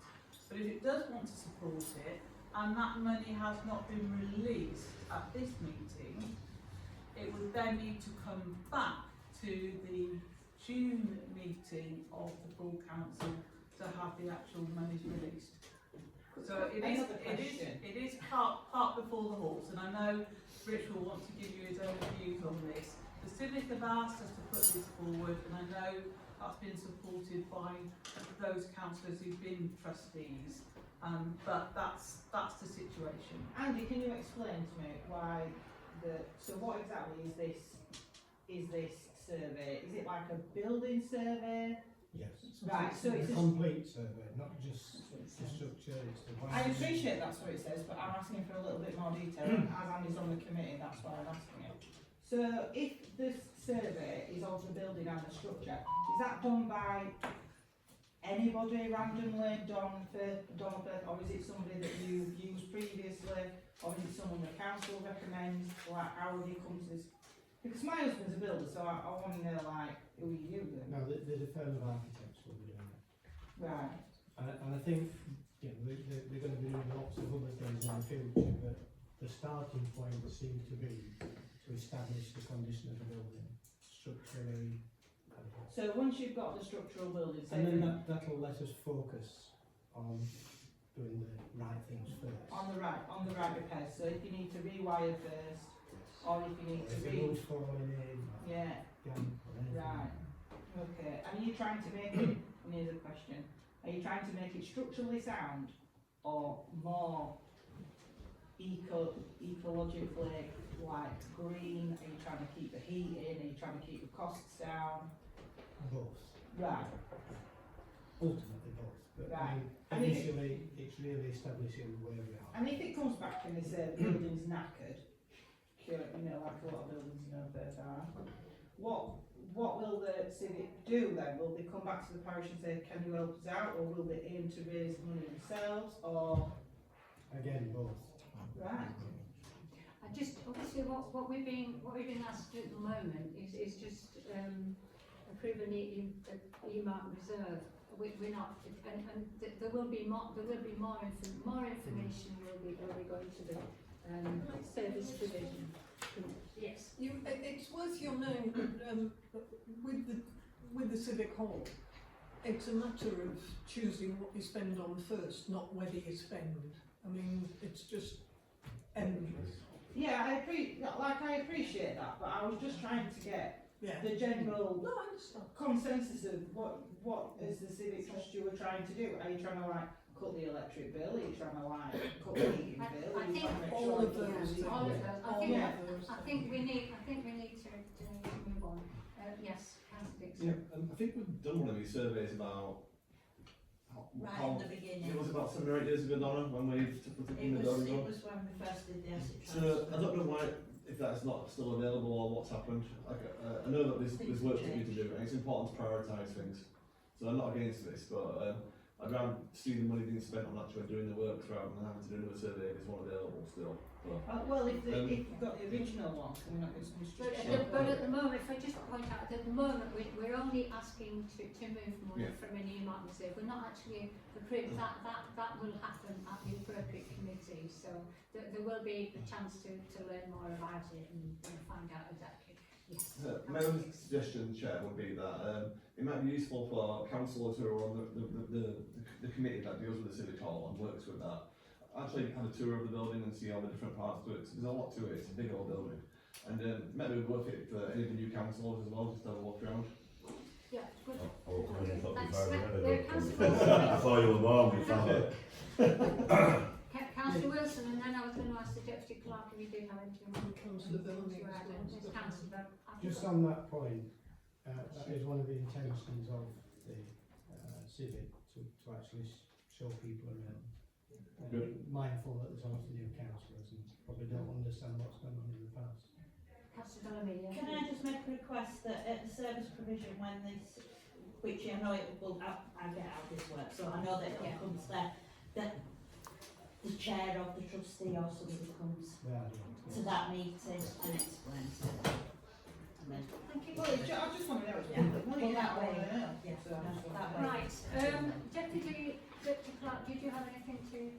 But if it does want to support it, and that money has not been released at this meeting, it would then need to come back to the June meeting of the full council to have the actual monies released. So it is part before the horse, and I know Rich will want to give you his own views on this. The Civic have asked us to put this forward, and I know that's been supported by those councillors who've been trustees. But that's the situation. Andy, can you explain to me why so what exactly is this survey? Is it like a building survey? Yes. Right, so it's a complete survey, not just the structure, it's the I appreciate that's what it says, but I'm asking for a little bit more detail. As Andy's on the committee, that's why I'm asking it. So if this survey is of the building and the structure, is that done by anybody randomly, done or is it somebody that you've used previously, or is it someone the council recommends? Like, how have you come to this? Because my husband's a builder, so I want to know, like, who you use them. No, there's a firm of architects will be doing it. Right. And I think, you know, they're going to be doing lots of other things in the future, but the starting point seems to be to establish the condition of the building structurally. So once you've got the structural building, say And then that'll let us focus on doing the right things first. on the right repairs. So if you need to rewire first, or if you need to If the roof's falling in, yeah, damp or anything. right, okay. And are you trying to make it? And here's a question: are you trying to make it structurally sound, or more ecologically like green? Are you trying to keep the heat in? Are you trying to keep the costs down? Both. Right. Ultimately both. But Right. I mean, initially, it's really establishing where we are. And if it comes back and they say the building's knackered, you know, like a lot of buildings in Perth are, what will the civic do then? Will they come back to the parish and say, can you help us out, or will they aim to raise money themselves, or? Again, both. Right. I just, obviously what we've been asked to do at the moment is just approve an earmark reserve. We're not, and there will be more information will be going to the service provision. Yes. It's worth your knowing with the civic hall, it's a matter of choosing what you spend on first, not whether you spend. I mean, it's just endless. Yeah, I appreciate that, but I was just trying to get the general consensus of what is the civic trust you were trying to do. Are you trying to like cut the electric bill? Are you trying to like cut the heating bill? I think all of those. All of those. I I think we need to move on. Yes, Councillor Dixon. Yeah, I think we've done one of these surveys about Right in the beginning. It was about 7 or 8 years ago, Donna, when we took the building on. It was when we first did the asset So transfer. I don't know why, if that's not still available or what's happened. Like, I know that there's work for you to do, and it's important to prioritise things. So I'm not against this, but I'd rather see the money being spent on actually doing the work rather than having to do another survey if there's one available still. But, Well, if you've got the original one, can we not get some restrictions? But at the moment, if I just point out, at the moment we're only asking to move money from an earmark reserve. We're not actually approving that will happen at the appropriate committee. So there will be a chance to learn more about it and find out exactly. Yes. my only suggestion, Chair, would be that it might be useful for councillors who are on the committee that deals with the civic hall and works with that. Actually have a tour of the building and see all the different parts to it. There's a lot to it. It's a big old building, and maybe worth it for any of the new councillors as well, just to have a look around. Yeah, good. I thought you were wrong. Councillor Wilson, and then I was going to ask the deputy clerk if he did have anything to add. Just on that point, that is one of the intentions of the civic to actually show people around. Mindful that there's obviously new councillors and probably don't understand what's going on in the past. Can I just make a request that at the service provision, when this, which I know it will, I get how this works, so I know that it will come to there, that the chair of the trustee or somebody comes to that meeting and explains it. Thank you. Well, I just want to know it's public money, that way. Yeah. Right, deputy clerk, did you have anything to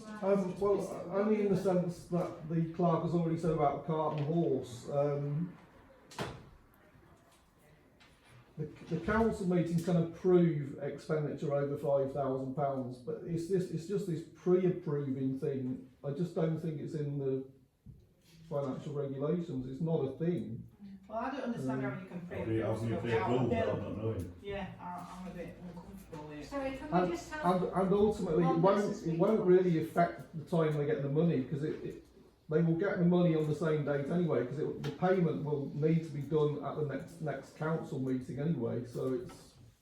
add? Well, only in the sense that the clerk has already said about the cart and horse. The council meeting can approve expenditure over £5,000, but it's just this pre-approving thing. I just don't think it's in the financial regulations. It's not a thing. Well, I don't understand how you can How can you pre-approve without not knowing? Yeah, I'm a bit uncomfortable with it. Sorry, can we just have... And ultimately, it won't really affect the time they get the money, because they will get the money on the same date anyway, because the payment will need to be done at the next council meeting anyway, so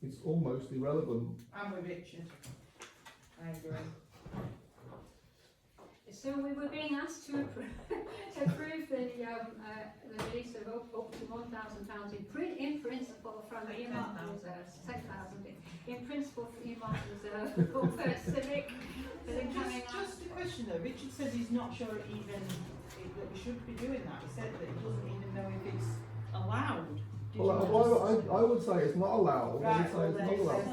it's almost irrelevant. I'm with Richard. I agree. So we were being asked to approve the release of up to £1,000 in principle from earmark reserves, 10,000 in principle for earmark reserve for civic. Just a question though, Richard says he's not sure even that we should be doing that. He said that he doesn't even know if it's allowed. Well, I would say it's not allowed. Right, I would say it's not allowed.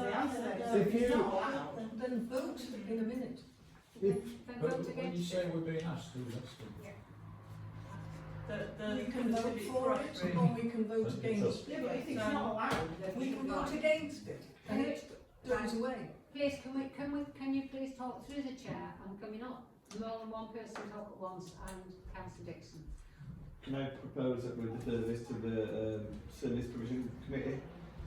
If it's not allowed, then vote in a minute. When you say we're being asked, who's asking? We can vote civic for it, crossroads. or we can vote against Yeah, it. but if it's not allowed, then We can vote against it, and it goes away. Please, can you please talk through the chair and can we not more than one person talk at once, and Councillor Dixon? Can I propose that we defer this to the Service Provision Committee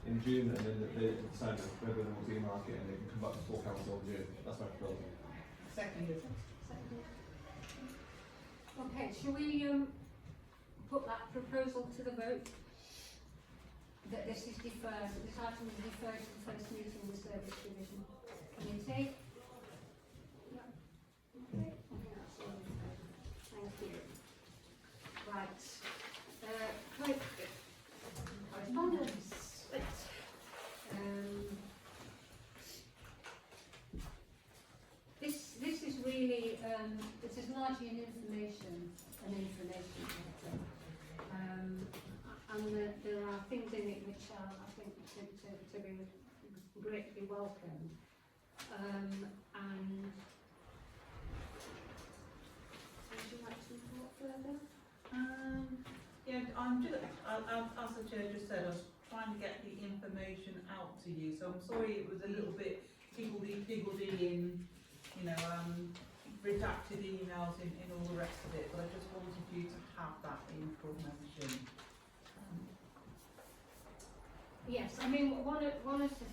in June, and then they decide whether they want to earmark it, and they can come back to full council in June? That's my proposal. Seconded. Okay, shall we put that proposal to the vote? That this is deferred, this item is deferred to the first meeting of the Service Provision Committee? Yeah. Okay, that's all in favour. Thank you. Right. Correspondence. This is really, this is largely an information matter. And there are things in it which are, I think, to be greatly welcomed. And would you like to report further? Yeah, I'm just, as the chair just said, I was trying to get the information out to you, so I'm sorry it was a little bit higgledy-piggledy in, you know, redacted emails in all the rest of it, but I just wanted you to have that information. Yes, I mean, one of the,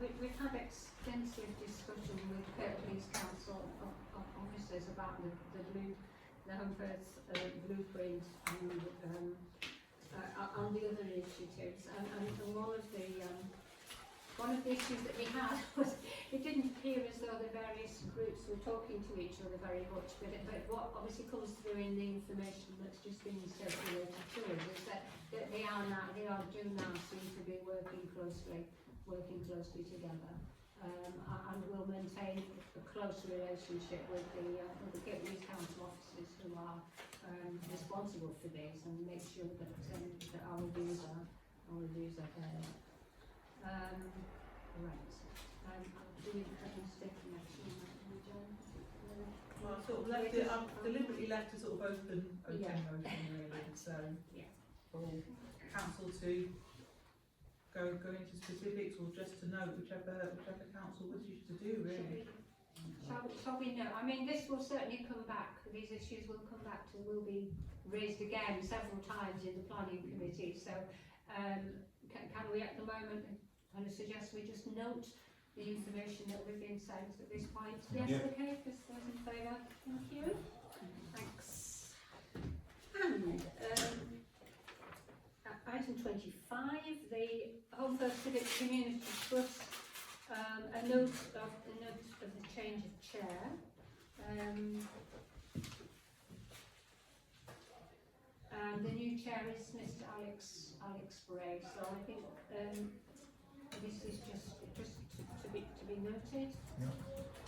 we've had extensive discussion with Police Council officers about the Home First blueprint and on the other initiatives, and one of the issues that we had was it didn't appear as though the various groups were talking to each other very much, but what obviously comes through in the information that's just been circulated to us is that they do now seem to be working closely together, and will maintain a close relationship with the Police Council officers who are responsible for these, and make sure that our reviews are heard. Right. Do we have any step connection? Well, I sort of left it, I've deliberately left it sort of open Yeah. motion really, so Yeah. for council to go into specifics, or just to note whichever council wishes to do really. Shall we know? I mean, this will certainly come back. These issues will come back to, will be raised again several times in the planning committee. So, can we at the moment, I suggest we just note the information that we've been sent at this point? Yes, Yeah. okay. Just those in favour. Thank you. Thanks. And item 25, the Home First Civic Community Trust. A note of the change of chair. And the new chair is Mr. Alex Bray. So I think this is just to be noted. Yeah.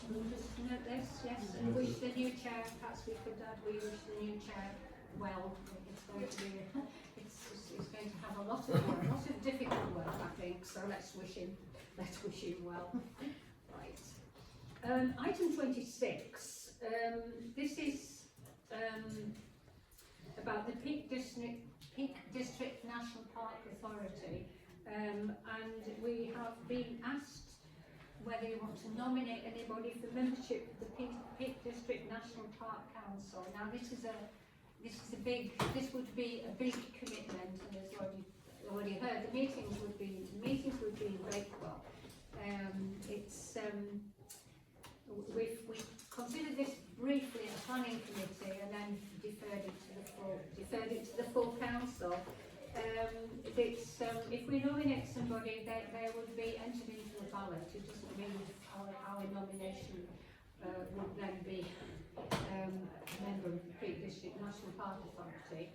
We'll just note this, yes, and wish the new chair. Perhaps we could add, we wish the new chair well. It's going to be, it's going to have a lot of work, a lot of difficult work, I think. So let's wish him well. Right. Item 26. This is about the Peak District National Park Authority, and we have been asked whether you want to nominate anybody for membership of the Peak District National Park Council. Now this would be a big commitment, and as already heard, the meetings would be in Bakewell. We've considered this briefly at the planning committee and then deferred it to the full council. If we nominate somebody, they would be entered into a ballot. It doesn't mean our nomination would then be a member of the Peak District National Park Authority.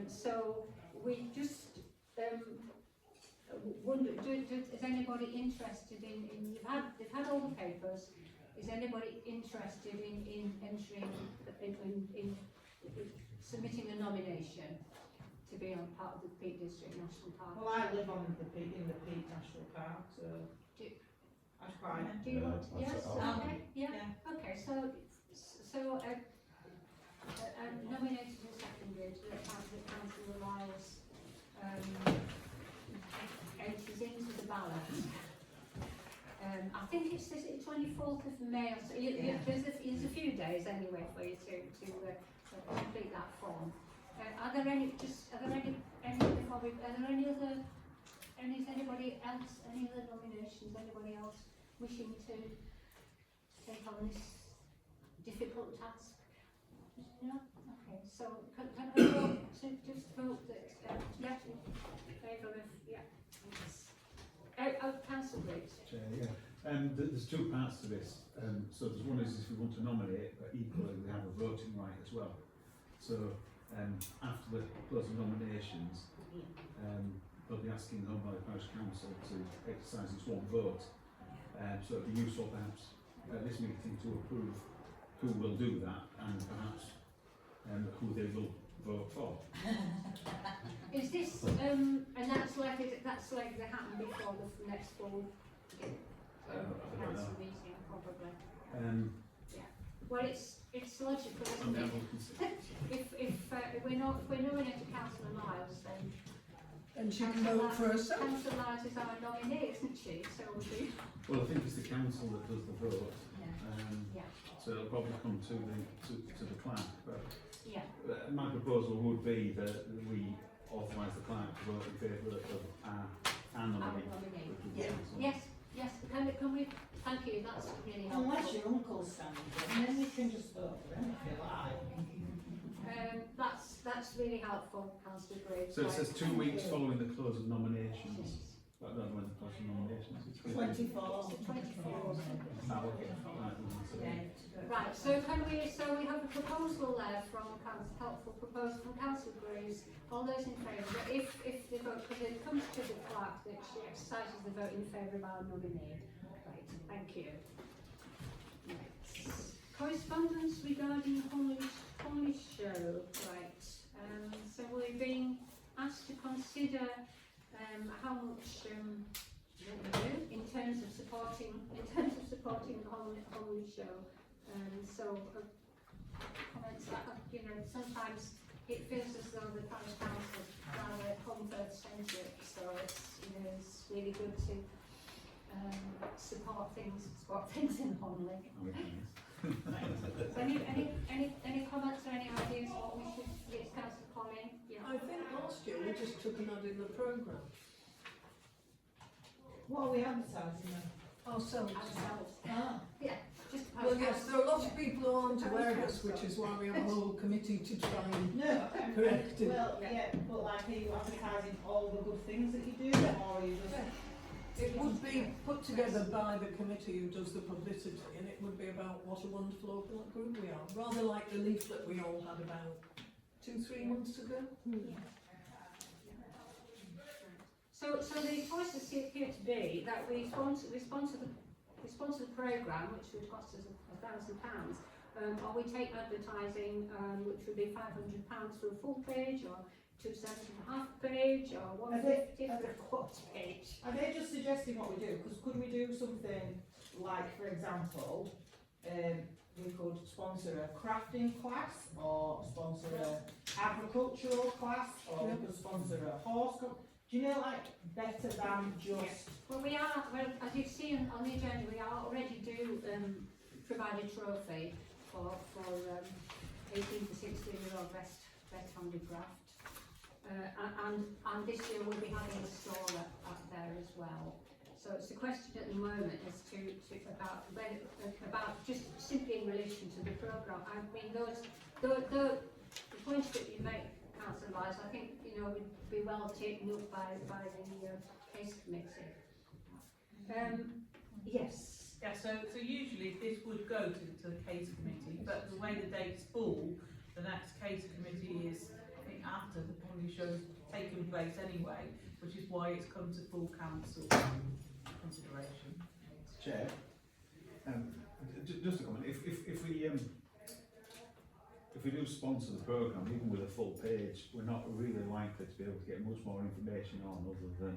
So we just wonder, is anybody interested in they've had all the papers, is anybody interested in entering, in submitting a nomination to be on part of the Peak District National Park? Well, I live in the Peak National Park, so I'd quite. Do you want? Yeah, Yes. I'll- Okay. Yeah. Okay. So nominated and seconded that Councillor Lyles enters into the ballot. I think it's the 24th of May. Or so. There's a few days anyway for you to complete that form. Are there any nominations? Anybody else wishing to take on this difficult task? No? Okay, so can I vote to just vote that, yeah, in favour of, yeah. Councillor Briggs. Chair, yeah. There's two parts to this. So there's one is if we want to nominate, but equally we have a voting right as well. So after the close of nominations, they'll be asking the Holme Parish Council to exercise its one vote. So it'd be useful perhaps at this meeting to approve who will do that and perhaps who they will vote for. Is this and that's likely to happen before the next full council meeting, probably. Yeah. Well, it's logical, isn't it? If we're nominating Councillor Lyles, then And she can vote for herself. Councillor Lyles is our nominee, isn't she? So she. Well, I think it's the council that does the vote. Yeah. So it'll probably come to the clerk. But Yeah. my proposal would be that we authorise the clerk to vote in favour of our nominee. Yeah. Yes. Can we? Thank you. That's really helpful. Unless your uncle's standing, and then you can just vote for him if you like. That's really helpful, Councillor Briggs. So it says 2 weeks following the close of nominations. I don't know when the close of nominations is. 24. Right, so we have a proposal there from helpful proposal from Councillor Briggs. All those in favour, if the vote, because it comes to the clerk that she exercises the vote in favour of our nominee. Right, thank you. Right. Correspondence regarding Holme show. Right. So we're being asked to consider how much in terms of supporting the Holme show. Comments that sometimes it feels as though the parish council rather home-first centric. So it's really good to support things in Holme. So any comments or any ideas what we should get Councillor Conley? Yeah. I think last year we just took an ad in the programme. What are we advertising then? Ourselves. Ah. Yeah. Just Well, yes, there are a lot of people who aren't aware of us, which is why we have a whole committee to try and correct it. Well, yeah, but like, are you advertising all the good things that you do, or are you just... It would be put together by the committee who does the publicity, and it would be about what a wonderful open group we are, rather like the leaflet we all had about 2-3 months ago. So the choices appear to be that we sponsor the programme, which would cost us £1,000, or we take advertising, which would be £500 for a full page, or £270 for a half page, or £150 for a quarter page. Are they just suggesting what we do? Because could we do something like, for example, we could sponsor a crafting class, or sponsor an agricultural class, or we could sponsor a horse club. Do you know, like, better than just... Well, as you see on the agenda, we already do provide a trophy for 18 to 16-year-old best handicraft. And this year we'll be having a stall up there as well. So it's a question at the moment as to about just simply in relation to the programme. I mean, the points that you make, Councillor Lyles, I think would be well taken up by the case committee. Yes. Yeah. So usually this would go to the case committee, but the way the dates fall, the next case committee is after the Parish show's taken place anyway, which is why it's come to full council consideration. Chair, just a comment. If we do sponsor the programme, even with a full page, we're not really likely to be able to get much more information on other than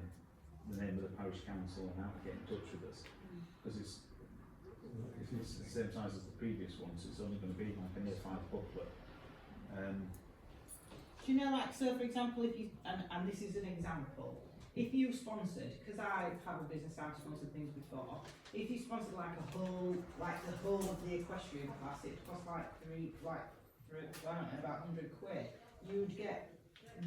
the name of the parish council and how to get in touch with us. Because if it's the same size as the previous ones, it's only going to be like a near 5 booklet. Do you know, like, so for example, if you, and this is an example, if you sponsored, because I have a business, I've sponsored things before, if you sponsored like the whole of the equestrian class, it costs like I don't know, about 100 quid, you'd get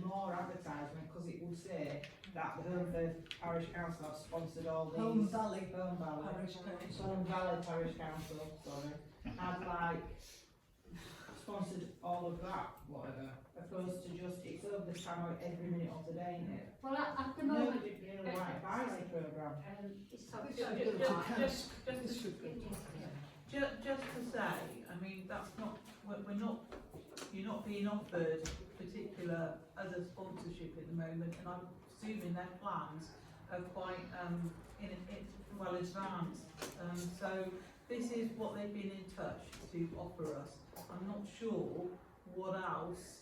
more advertisement because it would say that the Parish Council have sponsored all these. Holme Valley Parish Council. Holme Valley Parish Council, sorry, have like sponsored all of that, whatever, opposed to just, it's over the channel every minute of the day, isn't it? Well, at the moment, Nobody really like buys the programme. it's Just to say, I mean, that's not, you're not being offered particular other sponsorship at the moment, and I'm assuming their plans are quite in well advanced. So this is what they've been in touch to offer us. I'm not sure what else,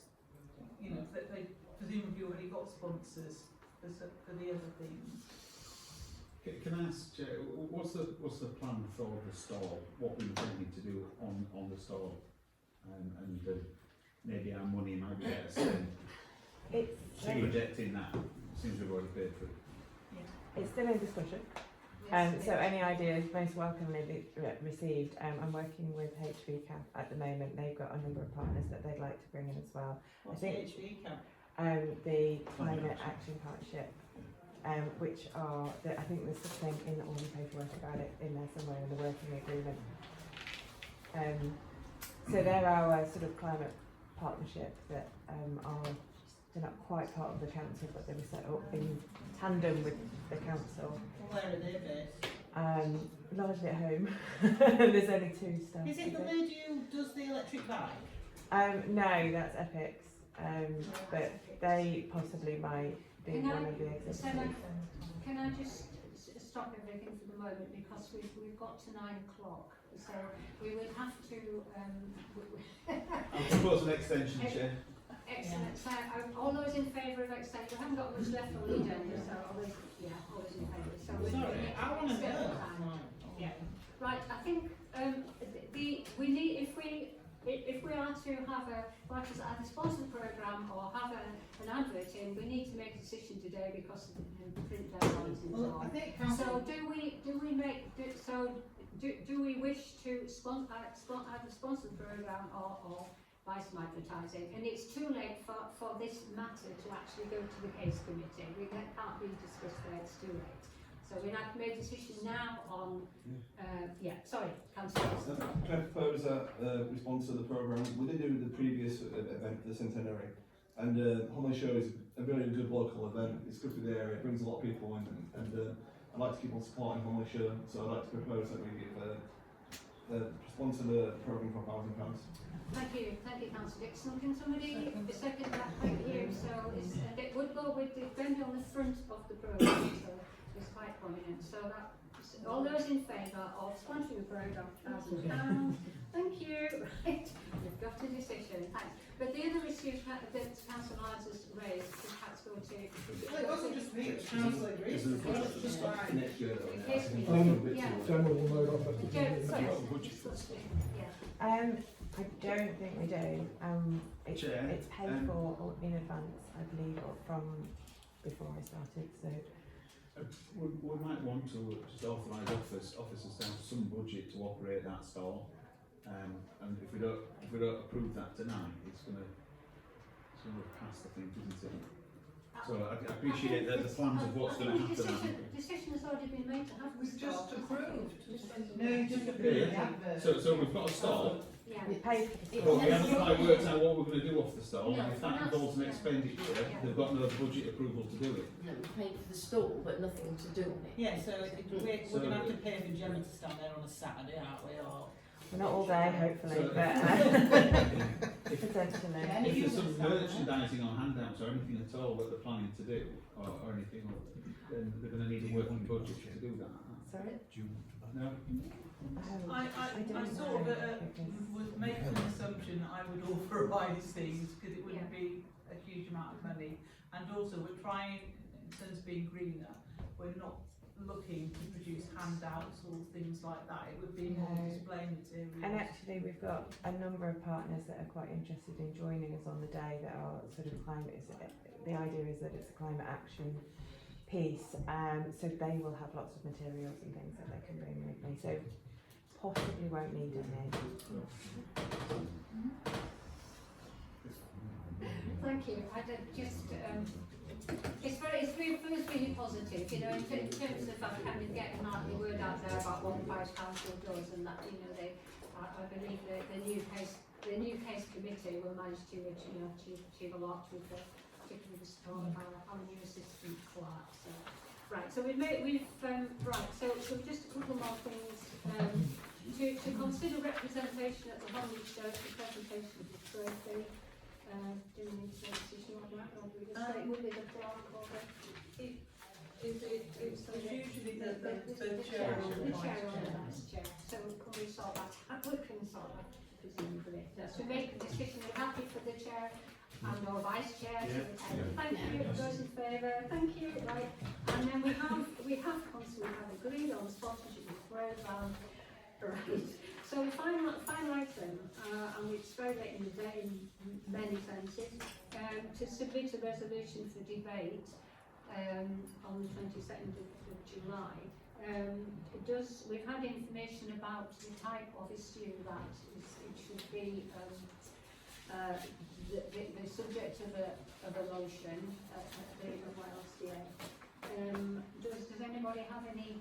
you know, that they presumably already got sponsors for the other things. Can I ask, what's the plan for the stall? What we're intending to do on the stall, and maybe our money might be better spent. It's Projecting that since we've already paid for it. it's still in discussion. So any ideas most welcomely received. I'm working with HV Camp at the moment. They've got a number of partners that they'd like to bring in as well. What's I think HV Camp? the Climate Action Partnership, which are I think there's something in all the paperwork about it in there somewhere in the working agreement. So they're our sort of climate partnership that they're not quite part of the council, but they were set up in tandem with the council. Where are they based? Largely at home. There's only 2 staff. Is it the lady who does the electric bike? No, that's Epic's. But they possibly might be one of the existing. Can I just stop everything for the moment, because we've got to 9 o'clock, so we will have to. I'll propose an extension, Chair. Excellent. So all those in favour of extension, we haven't got much left on the agenda, so always in favour. So Sorry, I want to go. Yeah. Right. I think we need, if we are to have either sponsor the programme or have an advert in, we need to make a decision today because of the print deadlines and so on. So do we wish to either sponsor the programme or buy some advertising? And it's too late for this matter to actually go to the case committee. That can't be discussed there, it's too late. So we have to make a decision now on, sorry, Councillor. Can I propose that we sponsor the programme? We did do the previous event for the centenary, and Holme Show is a very good local event. It's good for the area, it brings a lot of people in, and I'd like to keep on supporting Holme Show, so I'd like to propose that we give sponsor the programme for £1,000. Thank you, Councillor Dixon. Can somebody second that? Thank you. So it would go with the vendor on the front of the programme, so it's quite prominent. So that, all those in favour of sponsoring the programme, £1,000. Thank you. Right, we've got a decision. Thanks. But the other issues that Councillor Lyons has raised, we had to go to. Well, it wasn't just me, it was Councillor Grace. It's just like Next year, though. General will know that better. I don't think we do. It's paid for in advance, I believe, or from before I started. So we might want to just authorise officers to have some budget to operate that stall, and if we don't approve that tonight, it's going to pass the thing, isn't it? So I appreciate that the plans of what's going to happen. Decision has already been made to have. We've just approved. No, you just approved the advert. So we've got a stall. Yeah. we paid for the But we haven't quite worked out what we're going to do off the stall, No, and if that involves an expenditure, they've got no budget approval to do it. No, we paid for the stall, but nothing to do on it. Yeah, so we're going to have to pay for Gemma to stand there on a Saturday, aren't we? Or we're not all there, hopefully, So- but potentially. Yeah, If there's some merchandising or handouts or anything at all that they're planning to do, or anything, then they're going to need a working budget to do that. Sorry? No? I don't sort of know, was making an assumption that I would authorise things because it wouldn't be a huge amount of money, and also we're trying, in terms of being greener, we're not looking to produce handouts or things like that. It would be more No. display materials. And actually, we've got a number of partners that are quite interested in joining us on the day that are sort of climate. The idea is that it's a climate action piece, so they will have lots of materials and things that they can bring with me. So possibly won't need any. Thank you. I did just, it's really positive, you know, in terms of getting the word out there about what the Parish Council does, and that, you know, I believe that the new case committee will manage to achieve a lot with particularly the support of our new assistant clerk. So, right, so so just a couple more things. To consider representation at the Holme Church, the presentation of the trophy. Do we need to make a decision on that, or do we just say will be the clerk or It's usually the the chair chair or or the the vice vice chair. So can we sort that out? We can sort that presumably. So make a decision. We're happy for the chair and or vice chair. Thank you. Those in favour. Thank you. Right. And then we have agreed on the sponsorship of the programme. Right. So the final item, and we've described it in many senses, to submit a resolution for debate on the 22nd of July. We've had information about the type of issue that it should be the subject of a motion at the LCA. Does anybody have any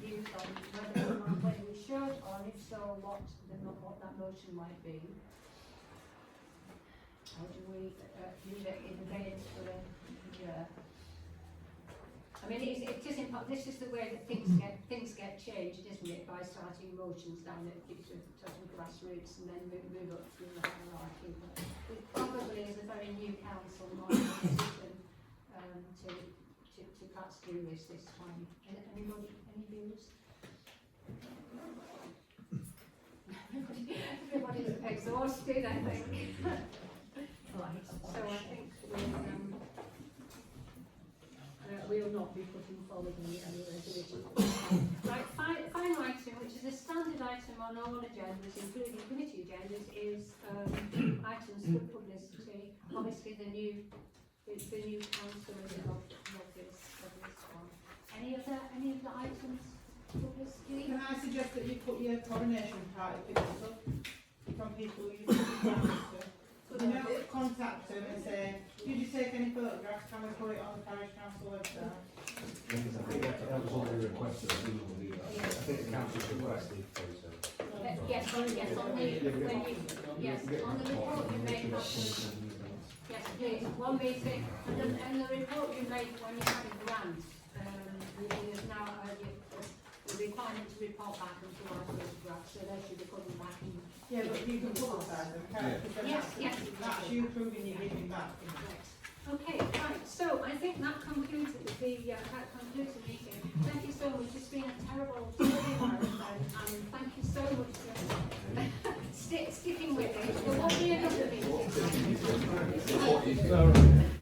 views on whether we should, or if so, what that motion might be? Or do we leave it in abeyance for a year? I mean, it is important. This is the way that things get changed, isn't it? By starting motions down at grassroots and then move up through the hierarchy. But it probably is a very new council, not a decision to perhaps do this time. Anybody, any views? Everybody's exhausted, I think. Right, so I think we'll not be putting forward any resolution. Right, final item, which is a standard item on all agendas, including committee agendas, is items for publicity. Obviously, the new councillors of this one. Any of the items publicity? Can I suggest that you put your coronation party pictures up from people you to? You know, contact them and say, did you take any photographs? Can we put it on the Parish Council website? I think that was what we requested. I think the council's requested photos. Yes, on the report you made. Yes, please. One meeting, and the report you made when you had a grant. There's now the requirement to report back and provide photographs, so they should be coming back and. Yeah, but you can publicise them, can't you? Yes. That's you proving you're giving back. Okay, right. So I think that concludes the meeting. Thank you so much. It's been a terrible marathon, and thank you so much for sticking with it. There won't be another meeting.